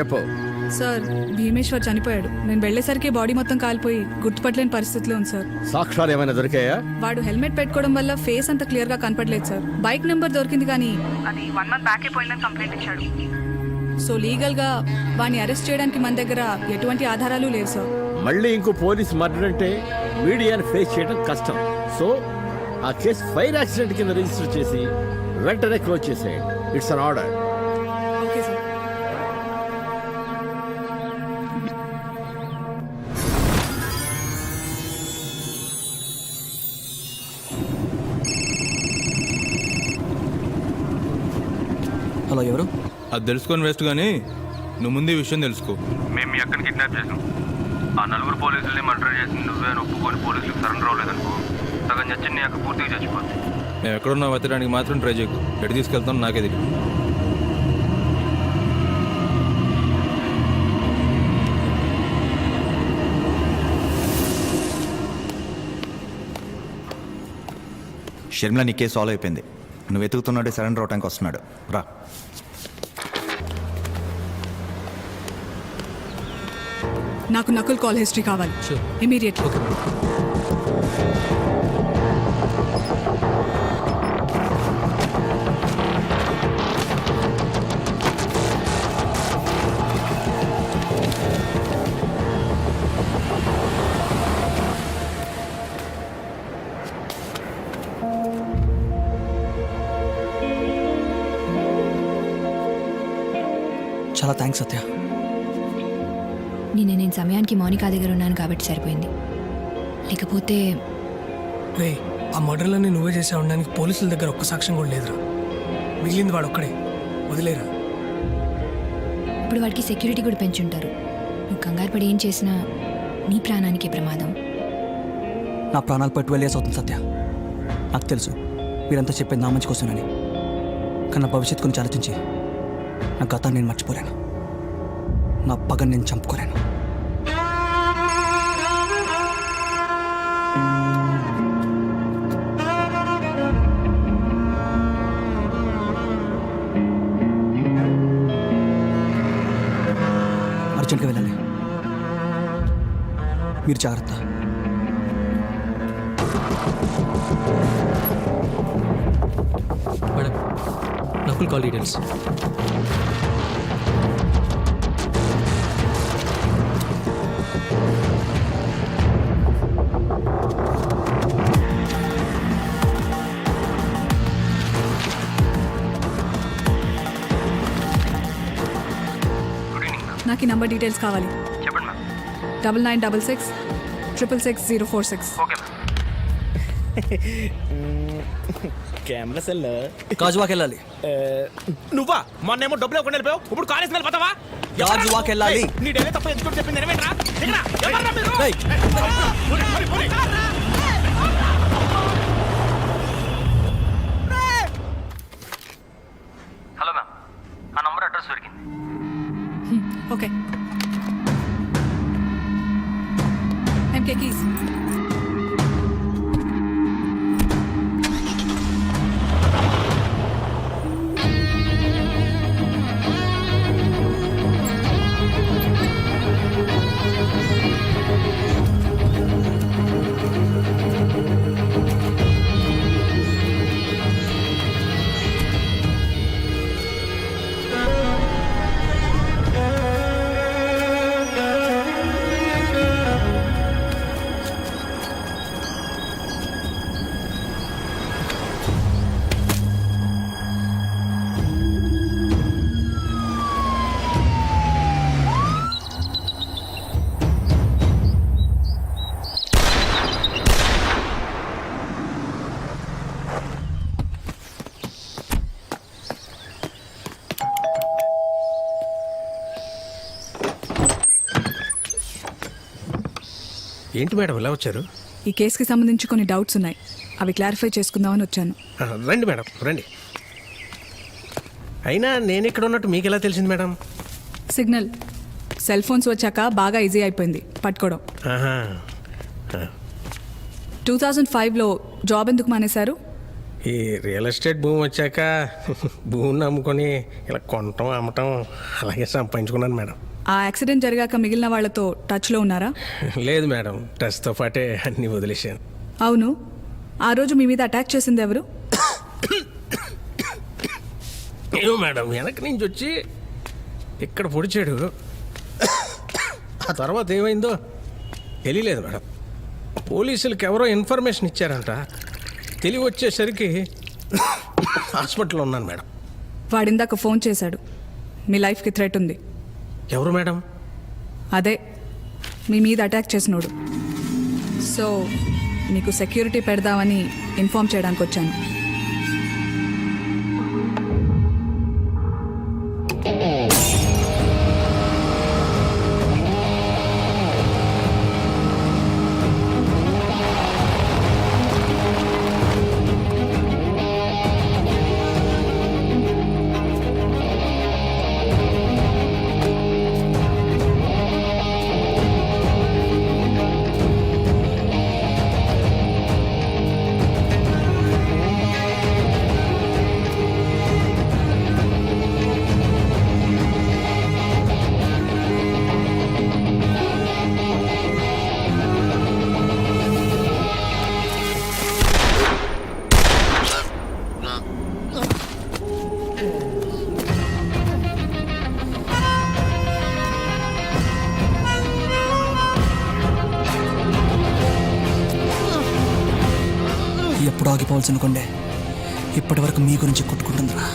చెప్పు. సార్ భీమేశ్వర్ చనిపోయాడు. నేను వెళ్ళేసరికి బాడీ మొత్తం కాలిపోయి గుర్తుపట్టలేని పరిస్థితిలో ఉంది సార్. సాక్ష్యాలు ఏమైనా దొరికాయా? వాడు హెల్మెట్ పెట్టుకోవడం వల్ల ఫేస్ అంత క్లియర్ గా కనపడలేదు సార్. బైక్ నెంబర్ దొరికింది కానీ అది 1 month బ్యాక్ పోయిందని కంప్లైంట్ ఇచ్చాడు. సో లీగల్ గా వాడిని అరెస్ట్ చేయడానికి మన దగ్గర ఎటువంటి ఆధారాలు లేవు సార్. మళ్ళీ ఇంకో పోలీస్ మర్డర్ అంటే మీడియాని ఫేస్ చేయడం కష్టం. సో ఆ కేసు ఫైర్ యాక్సిడెంట్ కింద రిజిస్టర్ చేసి వెంటనే క్లోజ్ చేసేయండి. It's an order. Okay sir. Hello, ఎవరు? అది తెలుసుకొని వేస్ట్ కానీ నువ్వు ముందు ఈ విషయం తెలుసుకో. మేము మీ అక్కని కిడ్నాప్ చేసాం. ఆ 4 పోలీసుల్ని మర్డర్ చేసి నువ్వే అని ఒప్పుకొని పోలీసులకు సరెండర్ అవ్వలేదనుకో, సగం చచ్చి నీ అక్క పూర్తిగా చచ్చిపోద్ది. నేను ఎక్కడున్నా వెతడానికి మాత్రం ట్రై చేయకు. ఎటు తీసుకెళ్తాను నాకే తెలియదు. షర్మిల నీ కేసు సాల్వ్ అయిపోయింది. నువ్వు వెతుకుతున్నాడే సరెండర్ అవడానికి వస్తున్నాడు. రా. నాకు నకుల్ కాల్ హిస్టరీ కావాలి ఇమీడియట్. చాలా థ్యాంక్స్ సత్య. నేను సమయానికి మౌనిక దగ్గర ఉన్నాను కాబట్టి సరిపోయింది. లేకపోతే రే, ఆ మర్డర్లన్నీ నువ్వే చేసా ఉండడానికి పోలీసుల దగ్గర ఒక్క సాక్ష్యం కూడా లేదురా. మిగిలింది వాడు ఒక్కడే. వదిలేరా. ఇప్పుడు వాడికి సెక్యూరిటీ కూడా పెంచుంటారు. నువ్వు కంగారు పడి ఏం చేసినా నీ ప్రాణానికే ప్రమాదం. నా ప్రాణాలపై 12 years అవుతుంది సత్య. నాకు తెలుసు మీరంతా చెప్పేది నా మంచి కోసమని. కానీ నా భవిష్యత్తు గురించి ఆలోచించి నా గతాన్ని నేను మర్చిపోలేను. నా పగని నేను చంపుకోలేను. అర్జెంట్గా వెళ్ళాలి. మీరు జాగ్రత్త. Madam, Nakul call details. నాకు ఈ నంబర్ డీటెయిల్స్ కావాలి. చెప్పండి ma'am. 9966 666 046. Okay ma'am. Camera cell గాజువాకి వెళ్ళాలి. నువ్వా మొన్నేమో డబ్బులు ఇవ్వకుండా వెళ్ళిపోయావు, ఇప్పుడు కాలేజ్ వెళ్ళిపోతావా? గాజువాకి వెళ్ళాలి. నీ డైలీ తప్ప ఎందుకు చెప్పింది ఎనవేంట్రా? రేయ్. హలో మ్యామ్, ఆ నంబర్ అడ్రస్ దొరికింది. ఓకే. ఎంకే కీస్. ఏంటి మేడం ఇలా వచ్చారు? ఈ కేసుకి సంబంధించి కొన్ని డౌట్స్ ఉన్నాయి, అవి క్లారిఫై చేసుకుందామని వచ్చాను. రండి మేడం, రండి. అయినా నేను ఇక్కడ ఉన్నట్టు మీకు ఎలా తెలిసింది మేడం? సిగ్నల్. సెల్ ఫోన్స్ వచ్చాక బాగా ఈజీ అయిపోయింది పట్టుకోవడం. 2005లో జాబ్ ఎందుకు మానేశారు? ఈ రియల్ ఎస్టేట్ భూమి వచ్చాక భూమిని అమ్ముకొని ఇలా కొనటం అమ్మటం అలాగే సంపాదించుకున్నాను మేడం. ఆ యాక్సిడెంట్ జరిగాక మిగిలిన వాళ్ళతో టచ్లో ఉన్నారా? లేదు మేడం, టచ్తో పాటే అన్నీ వదిలేశాను. అవును, ఆ రోజు మీ మీద అటాక్ చేసింది ఎవరు? ఏమో మేడం, వెనక నుంచి వచ్చి ఇక్కడ పొడిచాడు. ఆ తర్వాత ఏమైందో తెలియలేదు మేడం. పోలీసులకు ఎవరో ఇన్ఫర్మేషన్ ఇచ్చారంట. తెలివి వచ్చేసరికి హాస్పిటల్లో ఉన్నాను మేడం. వాడిందాక ఫోన్ చేశాడు. మీ లైఫ్కి థ్రెట్ ఉంది. ఎవరు మేడం? అదే మీ మీద అటాక్ చేసినోడు. సో మీకు సెక్యూరిటీ పెడదామని ఇన్ఫార్మ్ చేయడానికి వచ్చాను. ఎప్పుడు ఆగిపోవాల్సిన కొండే ఇప్పటి వరకు మీ గురించి కొట్టుకుంటుందిరా.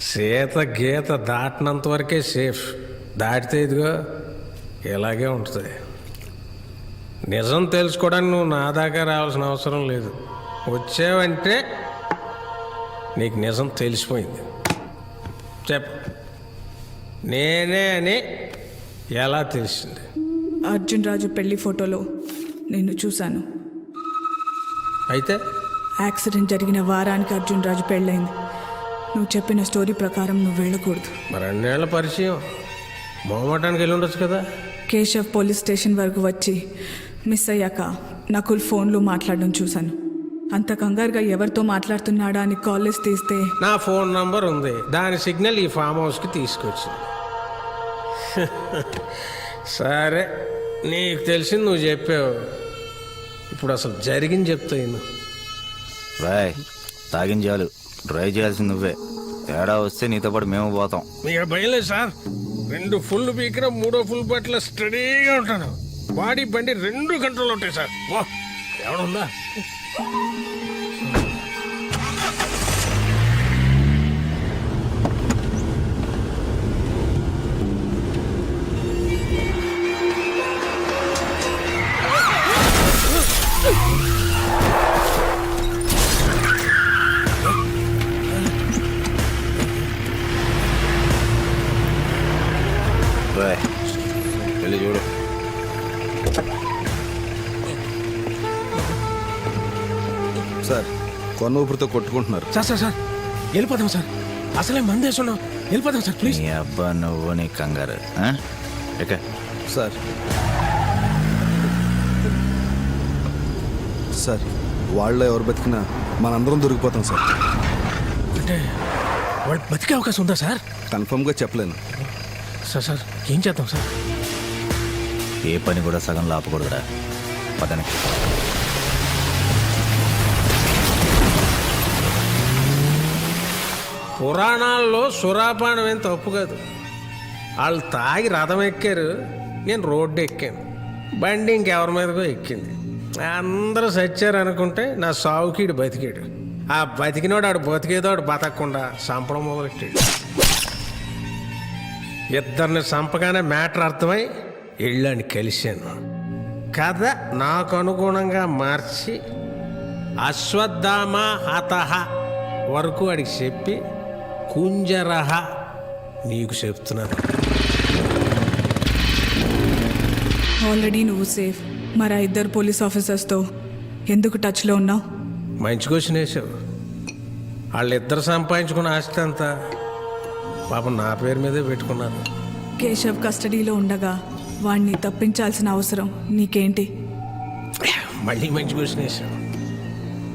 సీత గీత దాటినంత వరకే సేఫ్. దాటితే ఇదిగో ఇలాగే ఉంటుంది. నిజం తెలుసుకోవడానికి నువ్వు నా దాకా రావాల్సిన అవసరం లేదు. వచ్చావంటే నీకు నిజం తెలిసిపోయింది. చెప్పు, నేనే అని ఎలా తెలిసింది? అర్జున్ రాజు పెళ్లి ఫోటోలో నిన్ను చూశాను. అయితే యాక్సిడెంట్ జరిగిన వారానికి అర్జున్ రాజు పెళ్ళైంది. నువ్వు చెప్పిన స్టోరీ ప్రకారం నువ్వు వెళ్ళకూడదు. మరి అన్నేళ్ల పరిచయం మొహమాటానికి వెళ్ళి ఉండొచ్చు కదా. కేశవ్ పోలీస్ స్టేషన్ వరకు వచ్చి మిస్ అయ్యాక నకుల్ ఫోన్లో మాట్లాడడం చూశాను. అంత కంగారుగా ఎవరితో మాట్లాడుతున్నాడా అని కాలేజ్ తీస్తే నా ఫోన్ నంబర్ ఉంది. దాని సిగ్నల్ ఈ ఫామ్ హౌస్కి తీసుకొచ్చింది. సరే, నీకు తెలిసింది నువ్వు చెప్పావు. ఇప్పుడు అసలు జరిగింది చెప్తాను. రాయ్, తాగిన చాలు, డ్రైవ్ చేయాల్సింది నువ్వే. తేడా వస్తే నీతో పాటు మేము పోతాం. మీకు భయం లేదు సార్. 2 ఫుల్ పీకిన 3వ ఫుల్ బట్ల స్టడీగా ఉంటాను. బాడీ బండి 2 గంటలు ఉంటాయి సార్. వా, ఎవడుందా? వెళ్ళి చూడు. సార్, కొన్న ఊపిరితో కొట్టుకుంటున్నారు. సార్ సార్ సార్ వెళ్ళిపోదాం సార్. అసలే మందేసున్నాం. వెళ్ళిపోదాం సార్ ప్లీజ్. నీ అబ్బా నువ్వు నీ కంగారు. సార్ సార్, వాళ్ళ ఎవరు బతికినా మనందరం దొరికిపోతాం సార్. అంటే వాళ్ళు బతికే అవకాశం ఉందా సార్? కన్ఫర్మ్గా చెప్పలేను. సార్ ఏం చేద్దాం సార్? ఏ పని కూడా సగం లాపకూడదురా. పదనకి పురాణాల్లో సురాపానం ఏం తప్పు కాదు. వాళ్ళు తాగి రథం ఎక్కారు, నేను రోడ్డు ఎక్కాను, బండి ఇంకెవరి మీదకో ఎక్కింది. అందరూ సచ్చారు అనుకుంటే నా సావుకీడు బతికాడు. ఆ బతికినోడు ఆడు బతికేదో ఆడు బతకకుండా చంపడం మొదలెట్టాడు. ఇద్దరిని చంపగానే మ్యాటర్ అర్థమై ఇళ్ళని కలిశాను. కథ నాకు అనుగుణంగా మార్చి అశ్వత్థామ హతహ వరకు వాడికి చెప్పి కుంజరహ నీకు చెప్తున్నాను. ఆల్రెడీ నువ్వు సేఫ్. మరి ఆ ఇద్దరు పోలీస్ ఆఫీసర్స్తో ఎందుకు టచ్లో ఉన్నావు? మంచి క్వశ్చన్ వేసావు. వాళ్ళిద్దరు సంపాదించుకున్న ఆస్తి అంతా పాపం నా పేరు మీదే పెట్టుకున్నారు. కేశవ్ కస్టడీలో ఉండగా వాణ్ణి తప్పించాల్సిన అవసరం నీకేంటి? మళ్ళీ మంచి క్వశ్చన్ వేసావు.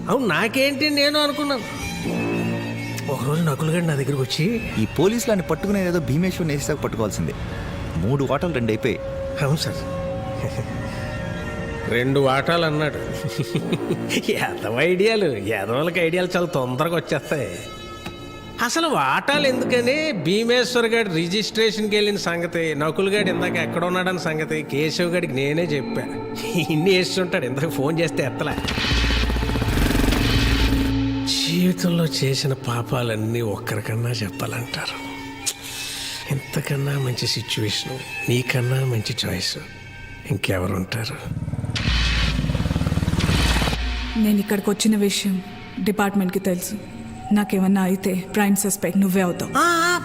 అవును, నాకేంటి నేను అనుకున్నాను. ఒకరోజు నకులుగాడు నా దగ్గరికి వచ్చి, ఈ పోలీసులని పట్టుకునే ఏదో భీమేశ్వర్ నేసాక పట్టుకోవాల్సిందే. 3 వాటాలు 2 అయిపోయి. అవును సార్, 2 వాటాలు అన్నాడు. యాదవ ఐడియాలు, యాదవులకి ఐడియాలు చాలా తొందరగా వచ్చేస్తాయి. అసలు వాటాలు ఎందుకని భీమేశ్వర్ గారి రిజిస్ట్రేషన్కి వెళ్ళిన సంగతి, నకుల్ గారు ఇందాక ఎక్కడ ఉన్నాడని సంగతి కేశవ్ గారికి నేనే చెప్పా. ఇన్ని వేస్తుంటాడు, ఇందాక ఫోన్ చేస్తే ఎత్తలే. జీవితంలో చేసిన పాపాలన్నీ ఒక్కరికన్నా చెప్పాలంటారు. ఇంతకన్నా మంచి సిచ్యువేషను, నీకన్నా మంచి చాయిస్ ఇంకెవరుంటారు? నేను ఇక్కడికి వచ్చిన విషయం డిపార్ట్మెంట్కి తెలుసు. నాకేమన్నా అయితే ప్రైమ్ సస్పెక్ట్ నువ్వే అవుతావు.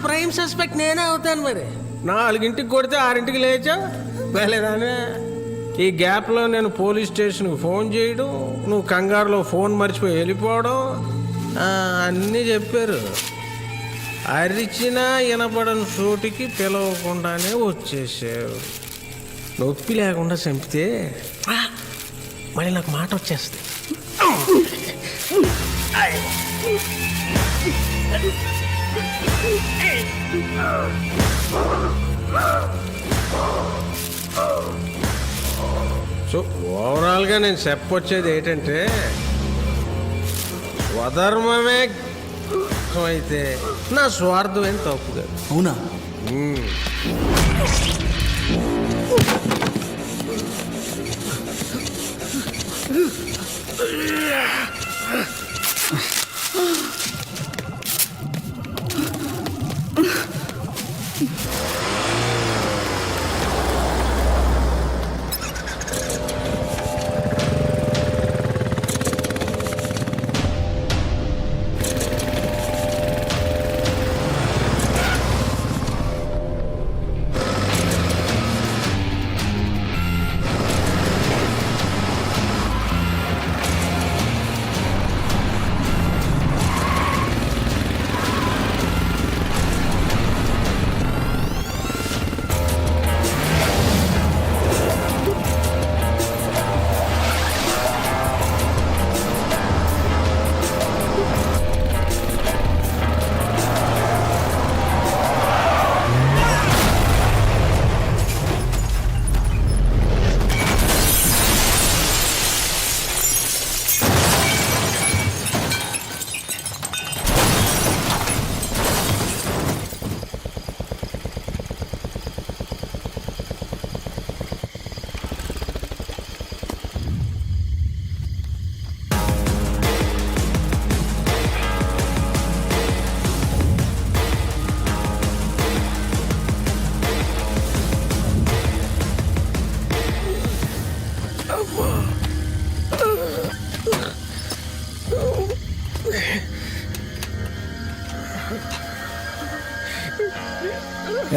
ప్రైమ్ సస్పెక్ట్ నేనే అవుతాను. మరి 4ంటికి కొడితే 6ంటికి లేచా వెళ్ళేదానే. ఈ గ్యాప్లో నేను పోలీస్ స్టేషన్కి ఫోన్ చేయడం, నువ్వు కంగారులో ఫోన్ మర్చిపోయి వెళ్ళిపోవడం అన్నీ చెప్పారు. అరిచినా వినపడని చోటికి పిలవకుండానే వచ్చేసావు. నొప్పి లేకుండా చంపితే మళ్ళీ నాకు మాట వచ్చేస్తుంది. సో ఓవరాల్గా నేను చెప్పొచ్చేది ఏంటంటే, స్వధర్మమే అయితే నా స్వార్థం ఏం తప్పు కాదు. అవునా?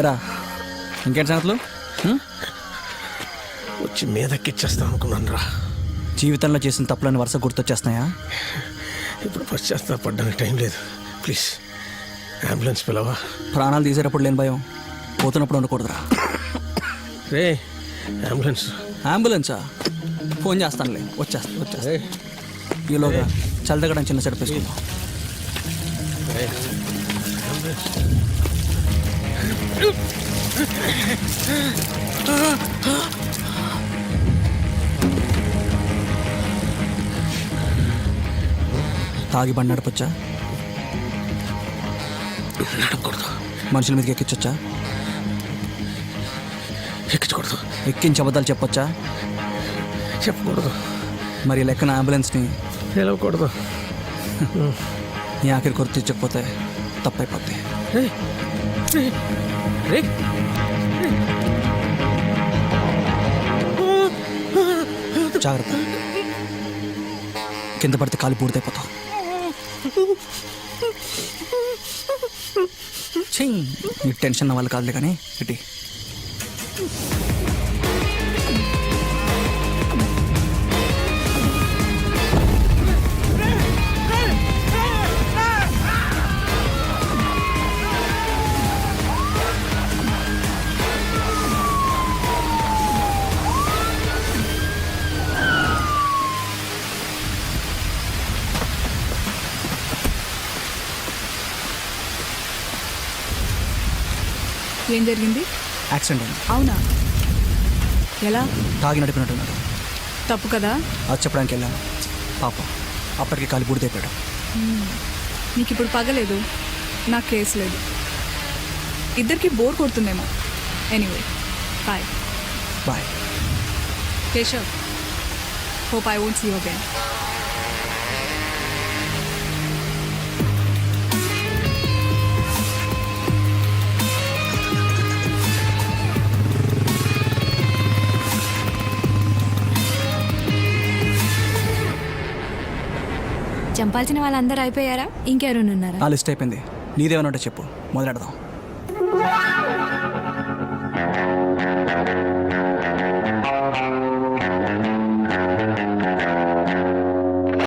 ఎరా ఇంకేంటి సంగతులు? వచ్చి మీదకెచ్చేస్తాను అనుకున్నాను రా. జీవితంలో చేసిన తప్పులను వరుస గుర్తొచ్చేస్తున్నాయా? ఇప్పుడు పశ్చాత్తాపడ్డానికి టైం లేదు. ప్లీజ్ అంబులెన్స్ పిలవా. ప్రాణాలు తీసేటప్పుడు లేని భయం పోతున్నప్పుడు ఉండకూడదురా. రే అంబులెన్సా? ఫోన్ చేస్తానులే, వచ్చేస్తా. ఈలోగా చల్లదగడం చిన్న సెట్ వేసుకుందాం. తాగి బండి నడపొచ్చా? నడపకూడదు. మనుషుల మీదకి ఎక్కించొచ్చా? ఎక్కించకూడదు. ఎక్కించి అబద్ధాలు చెప్పొచ్చా? చెప్పకూడదు. మరి లెక్కన అంబులెన్స్ని పిలవకూడదు. నీ ఆఖరి కొరకు తెచ్చకపోతే తప్పైపోద్ది. జాగ్రత్త, కింద పడితే కాలు పూర్తయిపోతావు. నీకు టెన్షన్ నా వాళ్ళు కాదులే కానీ ఇటీ. ఏం జరిగింది? యాక్సిడెంట్ అయింది. అవునా? ఎలా? తాగి నడిపినట్టున్నాడు. తప్పు కదా? అది చెప్పడానికి వెళ్ళాను. పాప అప్పటికి కాలు పూర్తయిపోయాడు. నీకు ఇప్పుడు పగలేదు, నాకు కేసు లేదు. ఇద్దరికి బోర్ కొడుతుందేమో. Anyway bye. Bye Keshav. Hope I won't see you again. చంపాల్సిన వాళ్ళందరూ అయిపోయారా? ఇంకెవరైనా ఉన్నారా? ఆ లిస్ట్ అయిపోయింది. నీదేమన్నా ఉంటే చెప్పు, మొదలెడదాం.